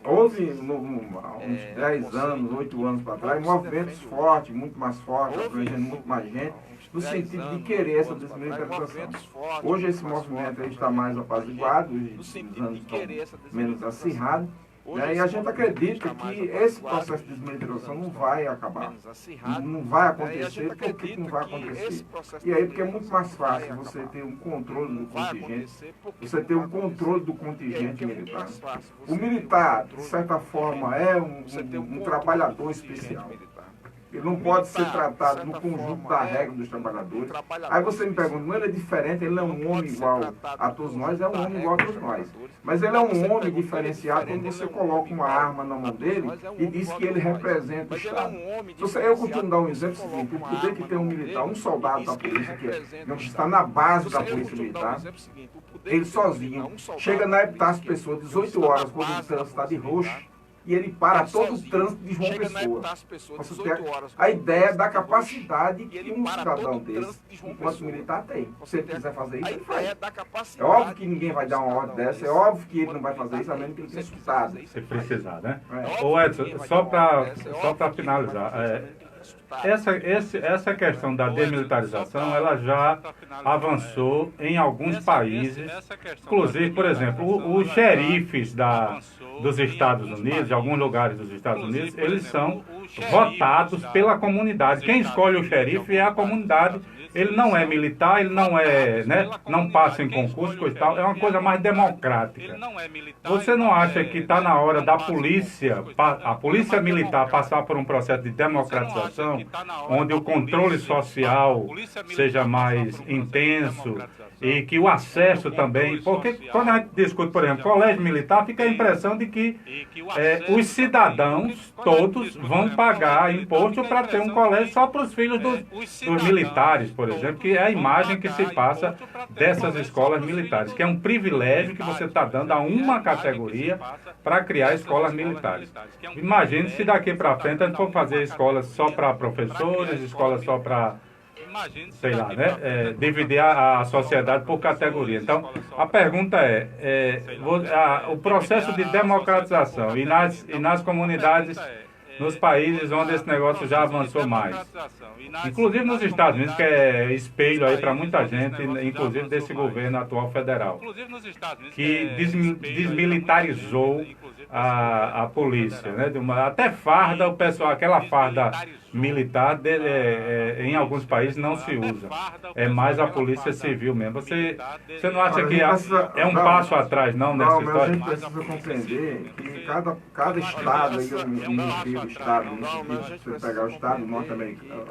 Houve, há uns 10 anos, 8 anos para trás, movimentos fortes, muito mais fortes, abrangendo muito mais gente, no sentido de querer essa desmilitarização. Hoje esse movimento está mais apaziguado, os anos estão menos acirrados, né? E a gente acredita que esse processo de desmilitarização não vai acabar, não vai acontecer. Por que não vai acontecer? E aí porque é muito mais fácil você ter um controle do contingente, você ter um controle do contingente militar. O militar, de certa forma, é um trabalhador especial. Ele não pode ser tratado no conjunto da regra dos trabalhadores. Aí você me pergunta, não, ele é diferente, ele é um homem igual a todos nós, é um homem igual a todos nós. Mas ele é um homem diferenciado quando você coloca uma arma na mão dele e diz que ele representa o Estado. Eu costumo dar um exemplo seguinte, o poder que tem um militar, um soldado da polícia, que está na base da polícia militar, ele sozinho, chega na Epitácio Pessoa, 18 horas, quando o trânsito está de roxo, e ele para todo o trânsito de João Pessoa. Você tem a ideia da capacidade que um cidadão desse, enquanto militar, tem. Se ele quiser fazer isso, ele faz. É óbvio que ninguém vai dar uma ordem dessa, é óbvio que ele não vai fazer isso, a menos que ele tenha escutado. Se precisar, né? Ô Edson, só para finalizar, essa questão da desmilitarização, ela já avançou em alguns países, inclusive, por exemplo, os xerifes dos Estados Unidos, de alguns lugares dos Estados Unidos, eles são votados pela comunidade. Quem escolhe o xerife é a comunidade. Ele não é militar, ele não é, né, não passa em concurso e tal, é uma coisa mais democrática. Você não acha que está na hora da polícia, a polícia militar passar por um processo de democratização, onde o controle social seja mais intenso e que o acesso também, porque quando a gente discute, por exemplo, colégio militar, fica a impressão de que os cidadãos todos vão pagar imposto para ter um colégio só para os filhos dos militares, por exemplo, que é a imagem que se passa dessas escolas militares, que é um privilégio que você está dando a uma categoria para criar escolas militares. Imagine se daqui para frente a gente for fazer escolas só para professores, escolas só para, sei lá, né, dividir a sociedade por categoria. Então, a pergunta o processo de democratização e nas comunidades, nos países onde esse negócio já avançou mais, inclusive nos Estados Unidos, que é espelho aí para muita gente, inclusive desse governo atual federal, que desmilitarizou a polícia, né? Até farda, o pessoal, aquela farda militar, em alguns países não se usa. É mais a polícia civil mesmo. Você não acha que é um passo atrás, não, nessa história? Não, mas a gente precisa compreender que cada estado, aí eu me refiro ao estado, se você pegar o estado norte-americano,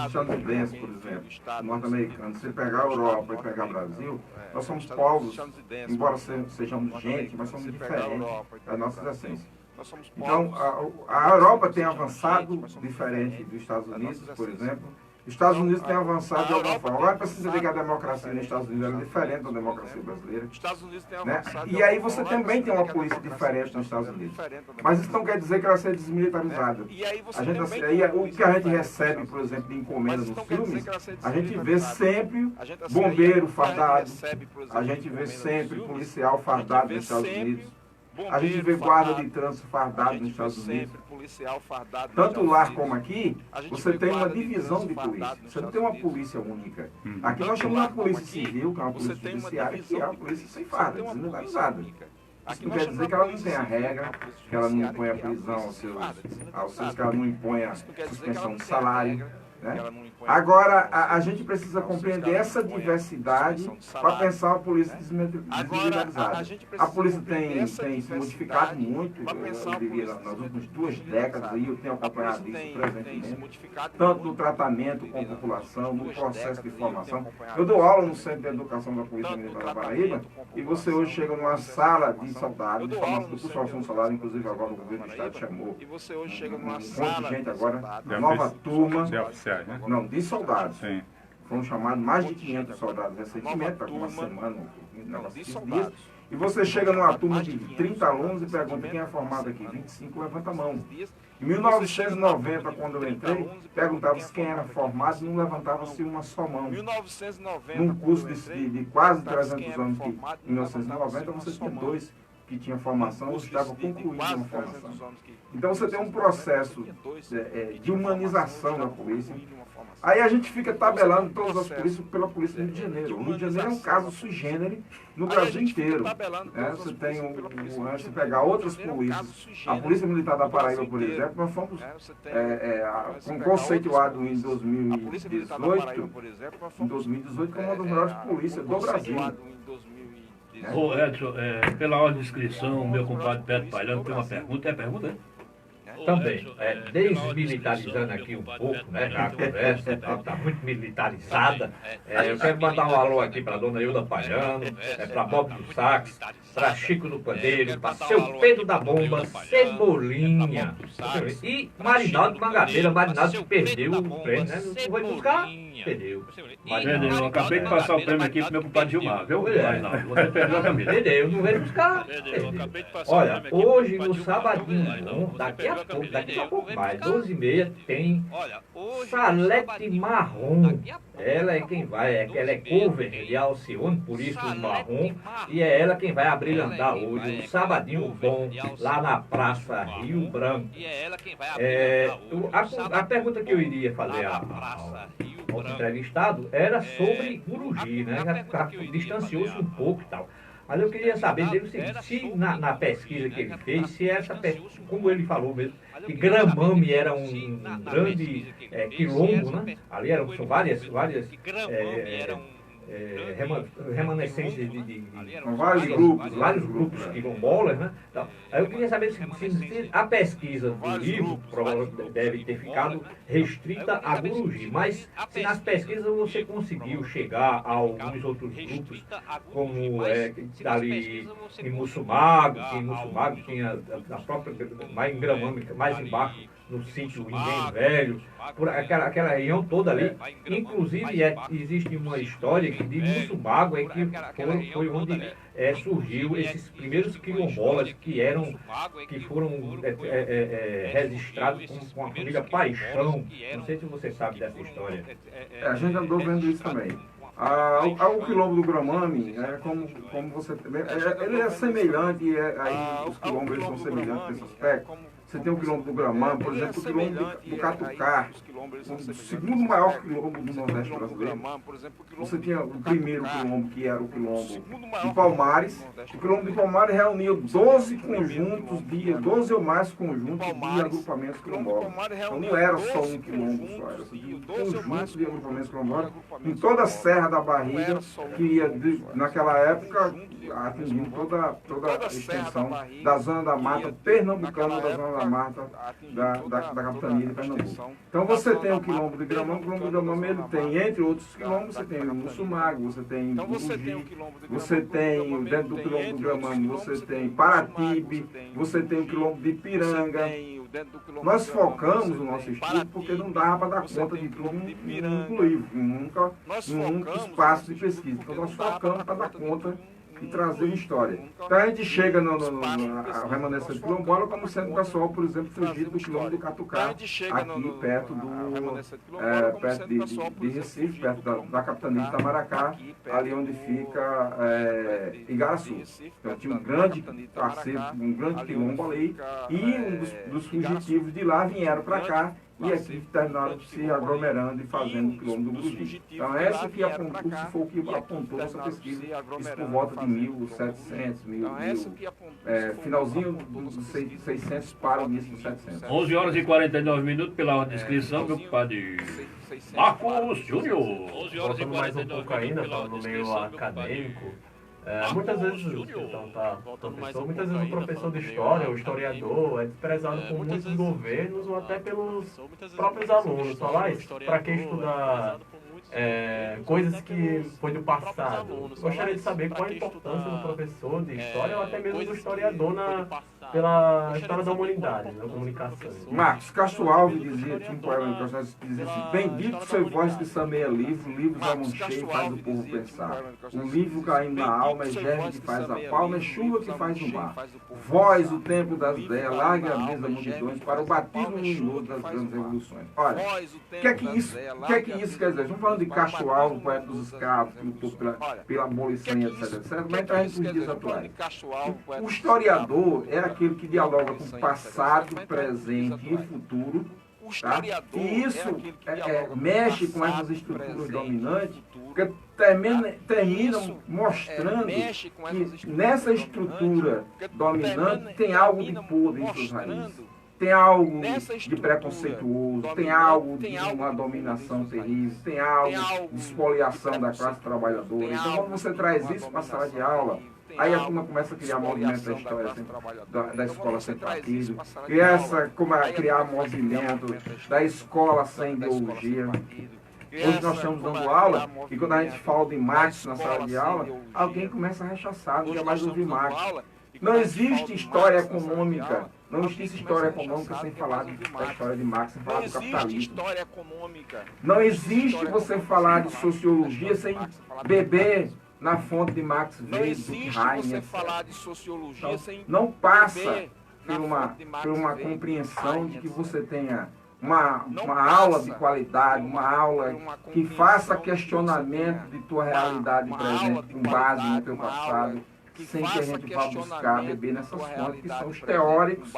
estadunidense, por exemplo, norte-americano, se você pegar a Europa e pegar o Brasil, nós somos povos, embora sejamos gente, mas somos diferentes das nossas essências. Então, a Europa tem avançado diferente dos Estados Unidos, por exemplo. Os Estados Unidos têm avançado de alguma forma. Agora, para se entender que a democracia nos Estados Unidos é diferente da democracia brasileira. Né? E aí você também tem uma polícia diferente nos Estados Unidos. Mas isso não quer dizer que ela seja desmilitarizada. O que a gente recebe, por exemplo, de encomenda nos filmes, a gente vê sempre bombeiro fardado, a gente vê sempre policial fardado nos Estados Unidos. A gente vê guarda de trânsito fardado nos Estados Unidos. Tanto lá como aqui, você tem uma divisão de polícia. Você não tem uma polícia única. Aqui nós temos uma polícia civil, que é uma polícia judiciária, que é uma polícia sem farda, desmilitarizada. Isso não quer dizer que ela não tenha regra, que ela não impõe a prisão aos seus, que ela não impõe a suspensão de salário. Né? Agora, a gente precisa compreender essa diversidade para pensar uma polícia desmilitarizada. A polícia tem se modificado muito, eu diria, nas últimas 2 décadas, e eu tenho acompanhado isso presentemente, tanto no tratamento com a população, no processo de formação. Eu dou aula no Centro de Educação da Polícia Militar da Paraíba, e você hoje chega numa sala de soldados, de formação do curso de formação solar, inclusive agora o governo do estado chamou um monte de gente agora, nova turma. Né? Não, de soldados. Sim. Foram chamados mais de 500 soldados recentemente, para uma semana, de dias. E você chega numa turma de 30 alunos e pergunta quem é formado aqui. 25 levanta a mão. Em 1990, quando eu entrei, perguntava-se quem era formado e não levantava-se uma só mão. Num curso de quase 300 anos, que em 1990 você tinha 2 que tinham formação ou estavam concluindo uma formação. Então você tem um processo de humanização da polícia. Aí a gente fica tabelando todas as polícias pela polícia do Rio de Janeiro. O Rio de Janeiro é um caso sui generis no Brasil inteiro. Você tem antes de pegar outras polícias, a Polícia Militar da Paraíba, por exemplo, nós fomos conceituado em 2018 como uma das melhores polícias do Brasil. Ô Edson, pela ordem de inscrição, meu compadre Pedro Palhano tem uma pergunta. É a pergunta, né? Também, desmilitarizando aqui um pouco, né, já a conversa está muito militarizada. Eu quero mandar um alô aqui para a dona Hilda Palhano, para Bob do Sax, para Chico do Pandeiro, para seu Pedro da Bomba, Cebolinha e Marinaldo Mangabeira. Marinaldo que perdeu o prêmio, né? Não foi buscar? Perdeu. Eu acabei de passar o prêmio aqui pro meu compadre Gilmar, viu? Marinaldo, você perdeu a camisa. Perdeu, não veio buscar? Perdeu. Olha, hoje no sabadinho, daqui a pouco mais, 12h30, tem Salete Marrom. Ela é quem vai, ela é cover de Alcione, por isso o Marrom, e é ela quem vai abrilhantar hoje, um sabadinho bom, lá na Praça Rio Branco. A pergunta que eu iria fazer ao entrevistado era sobre Guruji, né? Já distanciou-se um pouco e tal. Mas eu queria saber dele o seguinte, se na pesquisa que ele fez, se essa pesquisa, como ele falou mesmo, que Gramame era um grande quilombo, né? Ali são várias remanescentes de vários grupos quilombolas, né? Então, aí eu queria saber se a pesquisa do livro deve ter ficado restrita a Guruji, mas se nas pesquisas você conseguiu chegar a alguns outros grupos, como ali em Mussumago, que em Mussumago tinha a própria, mais em Gramame, mais embaixo, no sítio Engenho Velho, por aquela região toda ali. Inclusive, existe uma história que de Mussumago que foi onde surgiu esses primeiros quilombolas que foram registrados com a família Paixão. Não sei se você sabe dessa história. A gente andou vendo isso também. O quilombo do Gramame, como você ele é semelhante, aí os quilombos eles são semelhantes nesse aspecto. Você tem o quilombo do Gramame, por exemplo, o quilombo do Catucar, o segundo maior quilombo do Nordeste brasileiro. Você tinha o primeiro quilombo, que era o quilombo de Palmares. O quilombo de Palmares reunia 12 ou mais conjuntos de agrupamentos quilombolas. Então não era só um quilombo só, era um conjunto de agrupamentos quilombolas em toda a Serra da Barriga, que ia, naquela época, atingindo toda a extensão da zona da mata pernambucana da zona da mata da capitania de Pernambuco. Então você tem o quilombo de Gramame, o quilombo de Gramame ele tem, entre outros quilombos, você tem o Mussumago, você tem o Bugi, você tem, dentro do quilombo de Gramame, você tem Paratibe, você tem o quilombo de Piranga. Nós focamos o nosso estudo porque não dava para dar conta de tudo num livro, num espaço de pesquisa. Então nós focamos para dar conta e trazer uma história. Então a gente chega no remanescente quilombola como sendo o pessoal, por exemplo, fugido do quilombo do Catucá, aqui perto de Recife, perto da capitania de Itamaracá, ali onde fica Igaraçu. Então tinha um grande acervo, um grande quilombo ali, e um dos fugitivos de lá vieram para cá, e aqui terminaram se aglomerando e fazendo o quilombo do Bugi. Então essa que foi o que apontou essa pesquisa, isso por volta de 1700, finalzinho dos 600 para o início dos 700. 11 horas e 49 minutos pela ordem de inscrição, meu compadre Marcos Júnior. 11 horas e 49 mais um pouco ainda, falando no meio acadêmico. Muitas vezes, muitas vezes o professor de história, o historiador, é desprezado por muitos governos ou até pelos próprios alunos. Falar para que estudar coisas que foi do passado. Gostaria de saber qual a importância do professor de história ou até mesmo do historiador pela história da humanidade, na comunicação. Marcos Castro Alves dizia, tinha um poema que dizia assim: bendito ser voz que sameia livros a mão cheia faz o povo pensar. Um livro caindo na alma é germe que faz a palma, é chuva que faz no mar. Voz, o tempo das ideias, larga a mesa multidões para o batismo luminoso das grandes revoluções. Olha, o que é que isso quer dizer? Estamos falando de Castro Alves, poeta dos escravos, que lutou pela abolição, etc. Mas então a gente nos dias atuais. O historiador é aquele que dialoga com o passado, presente e futuro, tá? E isso mexe com essas estruturas dominantes, porque terminam mostrando que nessa estrutura dominante tem algo de podre em suas raízes. Tem algo de preconceituoso, tem algo de uma dominação terrível, tem algo de espoliação da classe trabalhadora. Então, quando você traz isso para a sala de aula, aí a turma começa a criar movimento da história da escola sem partido, criar movimento da escola sem ideologia. Hoje nós estamos dando aula, e quando a gente fala de Marx na sala de aula, alguém começa a rechaçar, não quer mais ouvir Marx. Não existe história econômica. Não existe história econômica sem falar da história de Marx, sem falar do capitalismo. Não existe você falar de sociologia sem beber na fonte de Max Weber, do Heine, então, não passa por uma compreensão de que você tenha uma aula de qualidade, uma aula que faça questionamento de tua realidade presente com base no teu passado, sem que a gente vá buscar beber nessas fontes que são os teóricos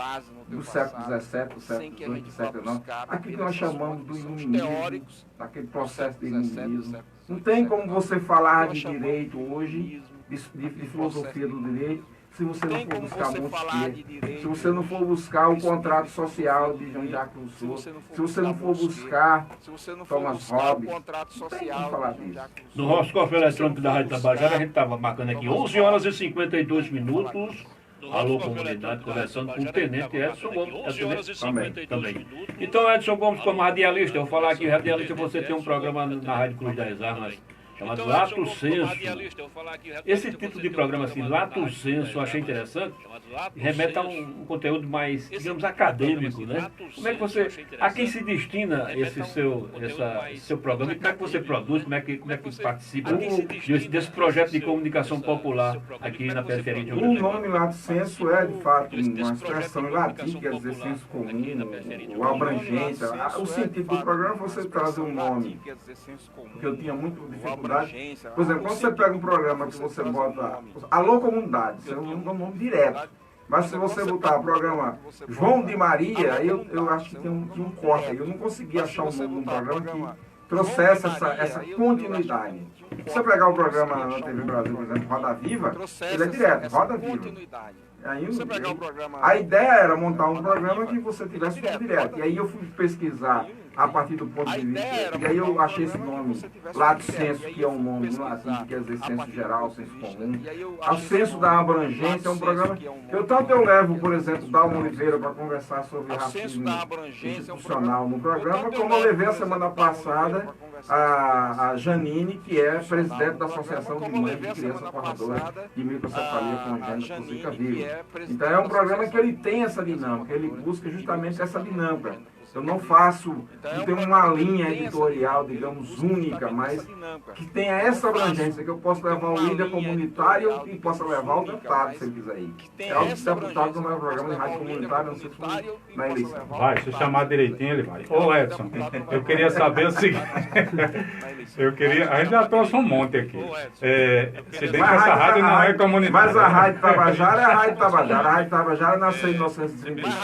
do século XVII, do século XVIII, do século XIX, aquilo que nós chamamos do iluminismo, daquele processo de iluminismo. Não tem como você falar de direito hoje, de filosofia do direito, se você não for buscar Montesquieu, se você não for buscar o contrato social de Jean-Jacques Rousseau, se você não for buscar Thomas Hobbes, não tem como falar disso. No horoscópio eletrônico da Rádio Tabajara, a gente estava marcando aqui 11 horas e 52 minutos. Alô, comunidade, conversando com o Tenente Edson Gomes. Também. Então, Edson Gomes, como radialista, eu vou falar aqui, radialista, você tem um programa na Rádio Cruz das Armas, chamado Lato Senso. Esse título de programa, assim, Lato Senso, eu achei interessante, remete a um conteúdo mais, digamos, acadêmico, né? Como é que você, a quem se destina esse seu programa, e como é que você produz, como é que participa desse projeto de comunicação popular aqui na periferia de O nome Lato Senso é, de fato, uma expressão em latim, quer dizer senso comum, o abrangente. O sentido do programa é você trazer um nome que eu tinha muito dificuldade. Por exemplo, quando você pega um programa que você bota Alô Comunidade, você usa um nome direto. Mas se você botar o programa João de Maria, eu acho que tinha um corte aí. Eu não consegui achar um nome de um programa que trouxesse essa continuidade. Se você pegar o programa na TV Brasil, por exemplo, Roda Viva, ele é direto, Roda Viva. Aí, a ideia era montar um programa que você tivesse tudo direto. E aí eu fui pesquisar a partir do ponto de vista. E aí eu achei esse nome, Lato Senso, que é um nome no latim, que quer dizer senso geral, senso comum. O Senso da Abrangência é um programa que eu levo, por exemplo, Dalma Oliveira para conversar sobre racismo institucional no programa, como eu levei a semana passada a Janine, que é presidente da Associação de Mães de Crianças Portadoras de Microcefalia Congênita por Zika vírus. Então é um programa que ele tem essa dinâmica, ele busca justamente essa dinâmica. Eu não tenho uma linha editorial, digamos, única, mas que tenha essa abrangência, que eu possa levar o líder comunitário e possa levar o deputado, se ele quiser ir. É o deputado do meu programa de rádio comunitário, não sei se na eleição. Vai, se chamar direitinho, ele vai. Ô Edson, eu queria saber o seguinte. A gente já trouxe um monte aqui. Se bem que essa rádio não é comunitária. Mas a Rádio Tabajara é a Rádio Tabajara. A Rádio Tabajara nasceu em 1936.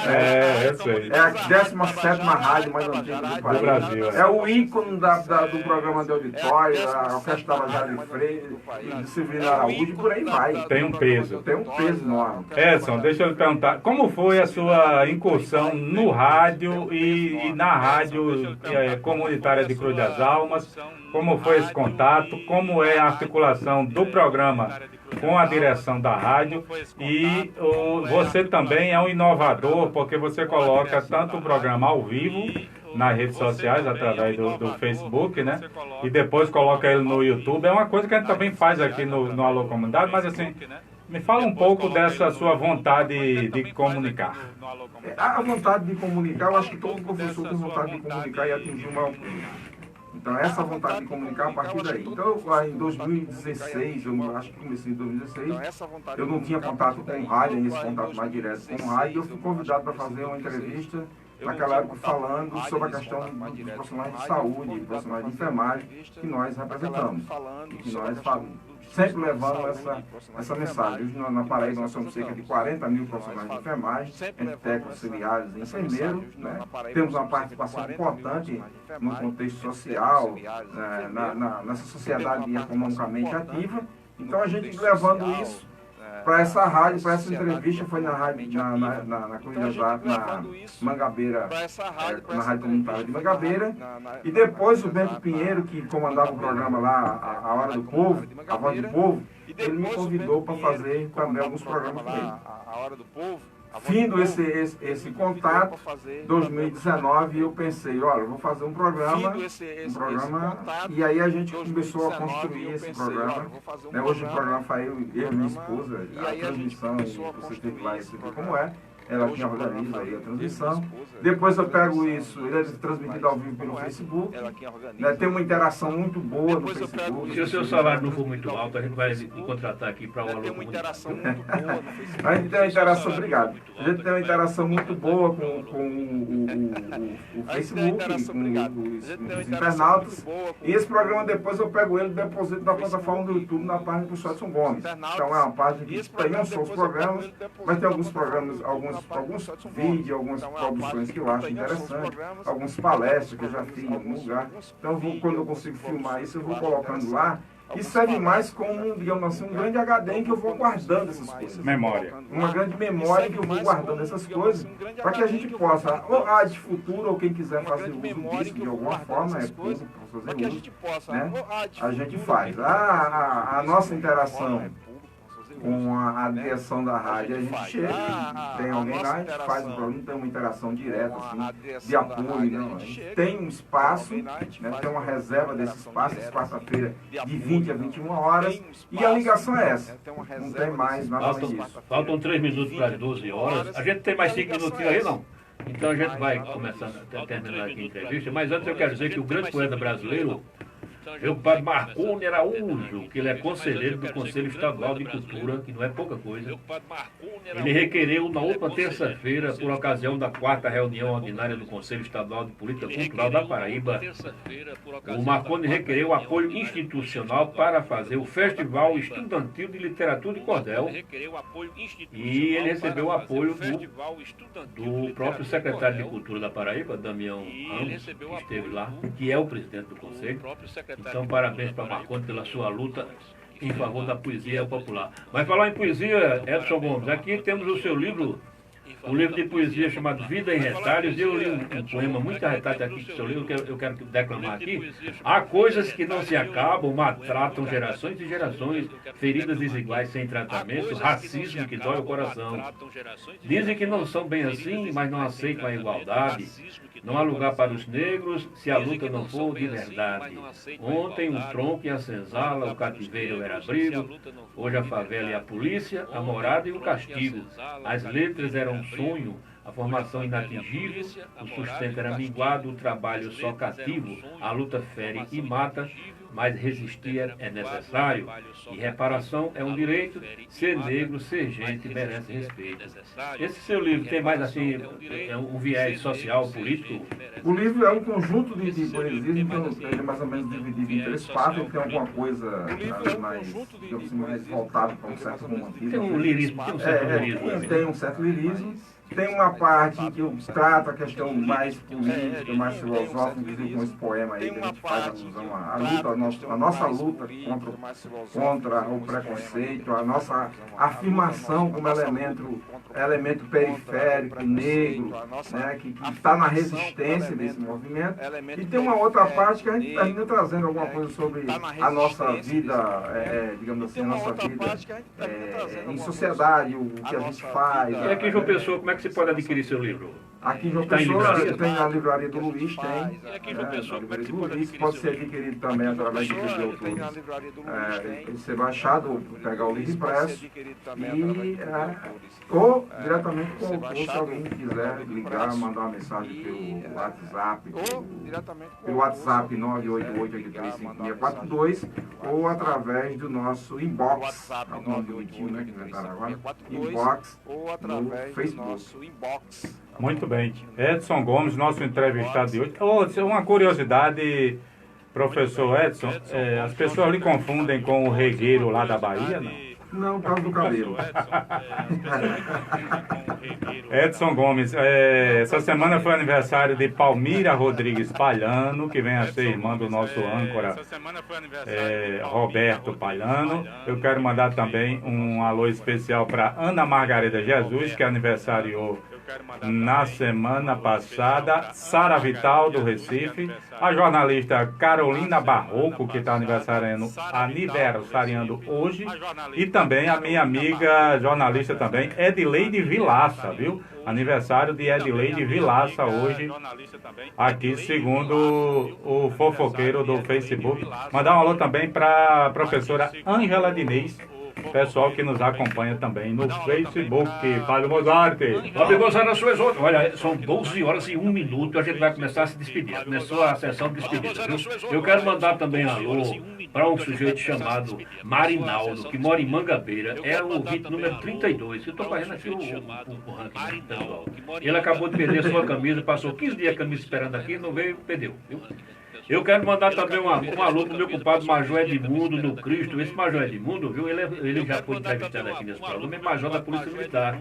Eu sei. É a 17ª rádio mais antiga do país. Do Brasil. É o ícone do programa de auditório, a Orquestra Tabajara de Freire, de Severino Araújo, e por aí vai. Tem um peso. Tem um peso enorme. Edson, deixa eu lhe perguntar, como foi a sua incursão no rádio e na rádio comunitária de Cruz das Almas? Como foi esse contato? Como é a articulação do programa com a direção da rádio? E você também é um inovador, porque você coloca tanto o programa ao vivo nas redes sociais, através do Facebook, né? E depois coloca ele no YouTube. É uma coisa que a gente também faz aqui no Alô Comunidade, mas assim, me fala um pouco dessa sua vontade de comunicar. A vontade de comunicar, eu acho que todo professor tem vontade de comunicar e atingir o maior público. Então, essa vontade de comunicar a partir daí. Então, em 2016, eu acho que comecei em 2016, eu não tinha contato com o rádio, esse contato mais direto com o rádio, e eu fui convidado para fazer uma entrevista, naquela época, falando sobre a questão dos profissionais de saúde, profissionais de enfermagem, que nós representamos, e que nós sempre levamos essa mensagem. Hoje, na Paraíba, nós somos cerca de 40 mil profissionais de enfermagem, entre técnicos, auxiliares e enfermeiros, né? Temos uma participação importante no contexto social, nessa sociedade economicamente ativa. Então, a gente levando isso para essa rádio, para essa entrevista, foi na rádio, na Mangabeira, na Rádio Comunitária de Mangabeira. E depois o Bento Pinheiro, que comandava o programa lá, A Hora do Povo, A Voz do Povo, ele me convidou para fazer também alguns programas com ele. Findo esse contato, 2019, eu pensei, olha, eu vou fazer um programa, e aí a gente começou a construir esse programa. Né? Hoje o programa faz eu e minha esposa, a transmissão, você teve lá e você viu como é. Ela que organiza aí a transmissão. Depois eu pego isso, ele é transmitido ao vivo pelo Facebook. Né? Tem uma interação muito boa no Facebook. Se o seu salário não for muito alto, a gente vai lhe contratar aqui para o Alô Comunitário. A gente tem uma interação, obrigado. A gente tem uma interação muito boa com o Facebook, com os internautas. E esse programa depois eu pego ele e deposito na plataforma do YouTube, na página do Edson Gomes. Então é uma página que tem não só os programas, mas tem alguns programas, alguns vídeos, algumas produções que eu acho interessantes, algumas palestras que eu já fiz em algum lugar. Então, quando eu consigo filmar isso, eu vou colocando lá. E serve mais como, digamos assim, um grande HD em que eu vou guardando essas coisas. Memória. Uma grande memória que eu vou guardando essas coisas, para que a gente possa, ou a de futuro, ou quem quiser fazer uso disso de alguma forma, é público para fazer uso, né? A gente faz. A nossa interação com a direção da rádio, a gente chega, tem alguém lá, a gente faz um programa, não tem uma interação direta, assim, de apoio, não. A gente tem um espaço, né, tem uma reserva desse espaço, quarta-feira, de 20 a 21 horas, e a ligação é essa, não tem mais nada além disso. Faltam 3 minutos para as 12 horas, a gente tem mais 5 minutinhos aí, não? Então a gente vai começando a terminar aqui a entrevista, mas antes eu quero dizer que o grande poeta brasileiro é o padre Marconi Araújo, que ele é conselheiro do Conselho Estadual de Cultura, que não é pouca coisa. Ele requereu na última terça-feira, por ocasião da 4ª reunião ordinária do Conselho Estadual de Política Cultural da Paraíba, o Marconi requereu apoio institucional para fazer o Festival Estudantil de Literatura de Cordel, e ele recebeu o apoio do próprio secretário de Cultura da Paraíba, Damião Ramos, que esteve lá, que é o presidente do Conselho. Então, parabéns para Marconi pela sua luta em favor da poesia popular. Mas falar em poesia, Edson Gomes, aqui temos o seu livro um livro de poesia chamado Vida em Retalhos. Eu li um poema muito arretado aqui que eu li, eu quero declamar aqui. Há coisas que não se acabam, maltratam gerações e gerações, feridas desiguais sem tratamento, racismo que dói o coração. Dizem que não são bem assim, mas não aceitam a igualdade. Não há lugar para os negros se a luta não for de verdade. Ontem um tronco e a senzala, o cativeiro era abrigo. Hoje a favela e a polícia, a morada e o castigo. As letras eram um sonho, a formação inatingível, o sustento era minguado, o trabalho só cativo. A luta fere e mata, mas resistir é necessário. E reparação é um direito, ser negro, ser gente, merece respeito. Esse seu livro tem mais assim, um viés social, político? O livro é um conjunto de poesias, então ele é mais ou menos dividido em 3 partes, ele tem alguma coisa mais voltada para um certo romantismo. Tem um lirismo, tem um certo lirismo. Tem um certo lirismo. Tem uma parte que eu trato a questão mais política, mais filosófica, inclusive com esse poema aí que a gente faz alusão à luta, a nossa luta contra o preconceito, a nossa afirmação como elemento periférico, negro, né, que está na resistência desse movimento. E tem uma outra parte que a gente termina trazendo alguma coisa sobre a nossa vida, digamos assim, a nossa vida em sociedade, o que a gente faz. E aqui, João Pessoa, como é que você pode adquirir seu livro? Aqui em João Pessoa tem na livraria do Luiz, tem. E aqui em João Pessoa, como é que você pode adquirir? Pode ser adquirido também através do livro de autores. Ser baixado, pegar o livro impresso ou diretamente com o autor, se alguém quiser ligar, mandar uma mensagem pelo WhatsApp, pelo WhatsApp 988835642 ou através do nosso inbox, algum bonitinho, né, que inventaram agora, inbox no Facebook. Muito bem. Edson Gomes, nosso entrevistado de hoje. Uma curiosidade, professor Edson, as pessoas lhe confundem com o regueiro lá da Bahia, não? Não, por causa do cabelo. Edson Gomes, essa semana foi aniversário de Palmira Rodrigues Palhano, que vem a ser irmã do nosso âncora Roberto Palhano. Eu quero mandar também um alô especial para Ana Margarida Jesus, que aniversariou na semana passada, Sara Vital, do Recife, a jornalista Carolina Barroco, que está aniversariando hoje, e também a minha amiga jornalista também, Edileide Vilaça, viu? Aniversário de Edileide Vilaça hoje, aqui segundo o fofoqueiro do Facebook. Mandar um alô também para a professora Ângela Diniz, pessoal que nos acompanha também no Facebook. Fábio Mozarte. Fábio Mozarte, nas suas outras. Olha, são 12 horas e 1 minuto. A gente vai começar a se despedir. Começou a sessão de despedida. Eu quero mandar também alô para um sujeito chamado Marinaldo, que mora em Mangabeira. É o ouvinte número 32. Eu estou fazendo aqui o ranking estadual. Ele acabou de perder sua camisa, passou 15 dias a camisa esperando aqui, não veio, perdeu. Viu? Eu quero mandar também um alô pro meu compadre Major Edmundo no Cristo. Esse Major Edmundo, viu, ele já foi entrevistado aqui nesse programa, é major da Polícia Militar.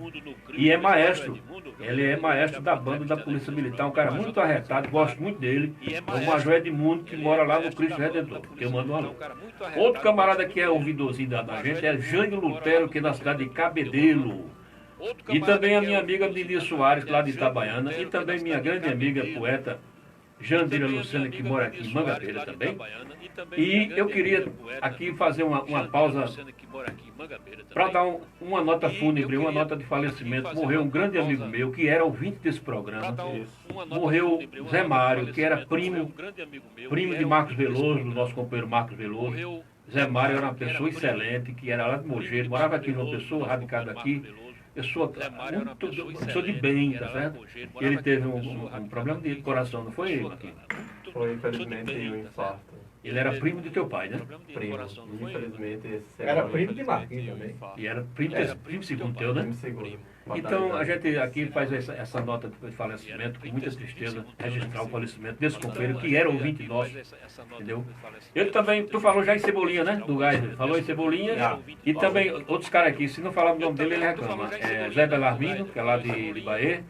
E é maestro. Ele é maestro da banda da Polícia Militar, um cara muito arretado, gosto muito dele. É o Major Edmundo, que mora lá no Cristo Redentor, que eu mando um alô. Outro camarada que é ouvidorzinho da gente é Jânio Lutero, que é da cidade de Cabedelo. E também a minha amiga Lili Soares, lá de Itabaiana. E também minha grande amiga poeta Jandira Luciana, que mora aqui em Mangabeira também. E eu queria aqui fazer uma pausa para dar uma nota fúnebre, uma nota de falecimento. Morreu um grande amigo meu, que era ouvinte desse programa. Morreu Zé Mário, que era primo de Marcos Veloso, do nosso companheiro Marcos Veloso. Zé Mário era uma pessoa excelente, que era lá de Mogeiro, morava aqui numa pessoa, radicado aqui. Pessoa de bem, tá certo? Ele teve um problema de coração, não foi, Marquinhos? Foi, infelizmente, um infarto. Ele era primo de teu pai, né? Primo. Infelizmente, era primo de Marquinhos também. E era primo segundo teu, né? Primo segundo. Então, a gente aqui faz essa nota de falecimento com muita tristeza, registrar o falecimento desse companheiro que era ouvinte nosso, entendeu? Ele também, tu falou já em Cebolinha, né? Do Gás, falou em Cebolinha, e também outros caras aqui, se não falar o nome dele, ele reclama. Zé Belarmino, que é lá de Bahia.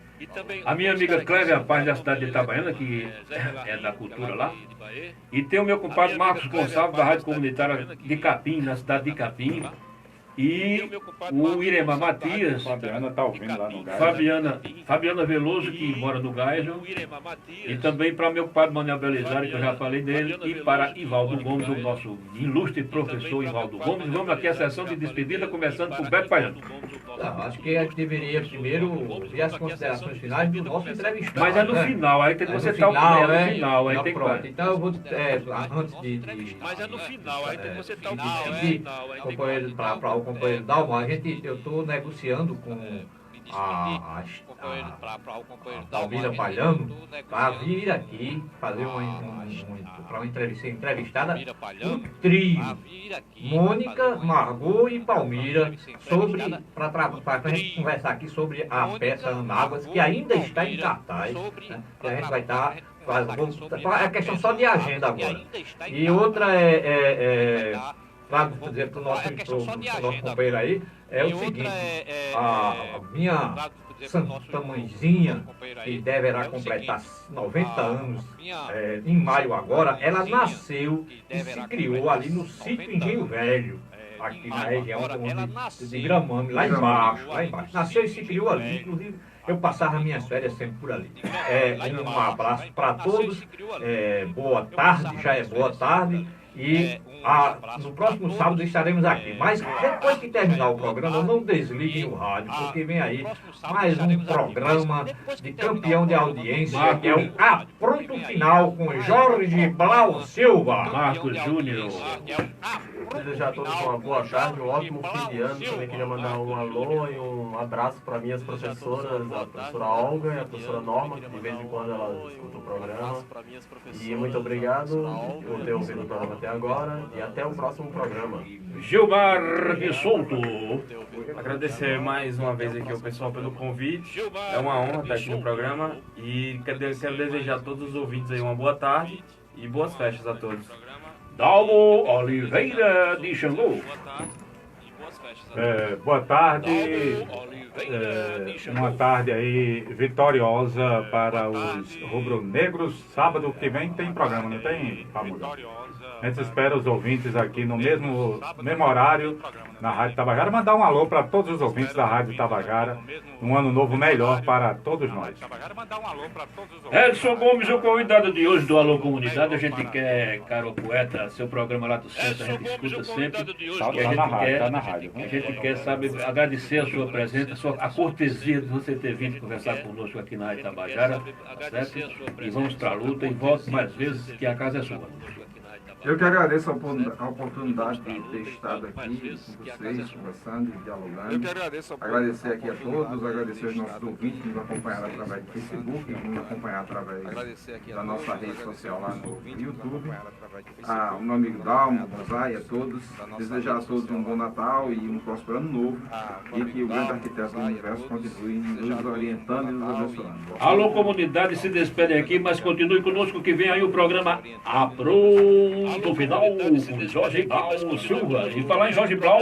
A minha amiga Clévia Paz, da cidade de Itabaiana, que é da cultura lá. E tem o meu compadre Marcos Gonçalves, da Rádio Comunitária de Capim, na cidade de Capim. E o Iremar Matias, Fabiana está ouvindo lá no Gás. Fabiana Veloso, que mora no Geisel, e também para meu compadre Manuel Belisário, que eu já falei dele, e para Ivaldo Gomes, o nosso ilustre professor Ivaldo Gomes. Vamos aqui à sessão de despedida, começando por Beto Paiano. Não, acho que a gente deveria primeiro ver as considerações finais do nosso entrevistado. Mas é no final, aí tem que você estar no final, aí tem que... Pronto, então eu vou, antes de... Mas é no final, aí tem que você estar no final, para o companheiro Dalma, eu estou negociando com a Palmira Palhano para vir aqui fazer uma entrevistada um trio, Mônica, Margot e Palmira, para a gente conversar aqui sobre a peça Anáguas, que ainda está em cartaz, né? Que a gente vai estar... É questão só de agenda agora. E outra para dizer para o nosso companheiro aí, é o seguinte, a minha santa mãezinha, que deverá completar 90 anos em maio agora, ela nasceu e se criou ali no sítio Engenho Velho, aqui na região de Gramame, lá embaixo. Nasceu e se criou ali, inclusive eu passava minhas férias sempre por ali. Um abraço para todos, boa tarde, já é boa tarde. E no próximo sábado estaremos aqui. Mas depois que terminar o programa, não desliguem o rádio, porque vem aí mais um programa de campeão de audiência, que é o Apronto Final com Jorge Blau Silva. Marcos Júnior. Desejar a todos uma boa tarde, um ótimo fim de ano. Também queria mandar um alô e um abraço para minhas professoras, a professora Olga e a professora Norma, que de vez em quando ela escuta o programa. E muito obrigado por ter ouvido o programa até agora e até o próximo programa. Gilmar de Souto. Agradecer mais uma vez aqui ao pessoal pelo convite. É uma honra estar aqui no programa e quero desejar a todos os ouvintes aí uma boa tarde e boas festas a todos. Dalmo Oliveira de Xangô. Boa tarde. Uma tarde aí vitoriosa para os rubro-negros. Sábado que vem tem programa, não tem, Fábio? A gente espera os ouvintes aqui no mesmo horário na Rádio Tabajara. Mandar um alô para todos os ouvintes da Rádio Tabajara. Um ano novo melhor para todos nós. Edson Gomes, o convidado de hoje do Alô Comunidade. A gente quer, caro poeta, seu programa lá do centro, a gente escuta sempre. Tá na rádio. A gente quer, sabe, agradecer a sua presença, a cortesia de você ter vindo conversar conosco aqui na Rádio Tabajara, certo? E vamos para a luta e volte mais vezes, que a casa é sua. Eu que agradeço a oportunidade de ter estado aqui com vocês, conversando e dialogando. Agradecer aqui a todos, agradecer aos nossos ouvintes que nos acompanharam através do Facebook, que nos acompanharam através da nossa rede social lá no YouTube. O meu amigo Dalmo, Gonzai, a todos. Desejar a todos um bom Natal e um próspero ano novo. E que o grande arquiteto do universo continue nos orientando e nos abençoando. Alô Comunidade, se despede aqui, mas continue conosco que vem aí o programa Apronto Final com Jorge Blau Silva. E falar em Jorge Blau,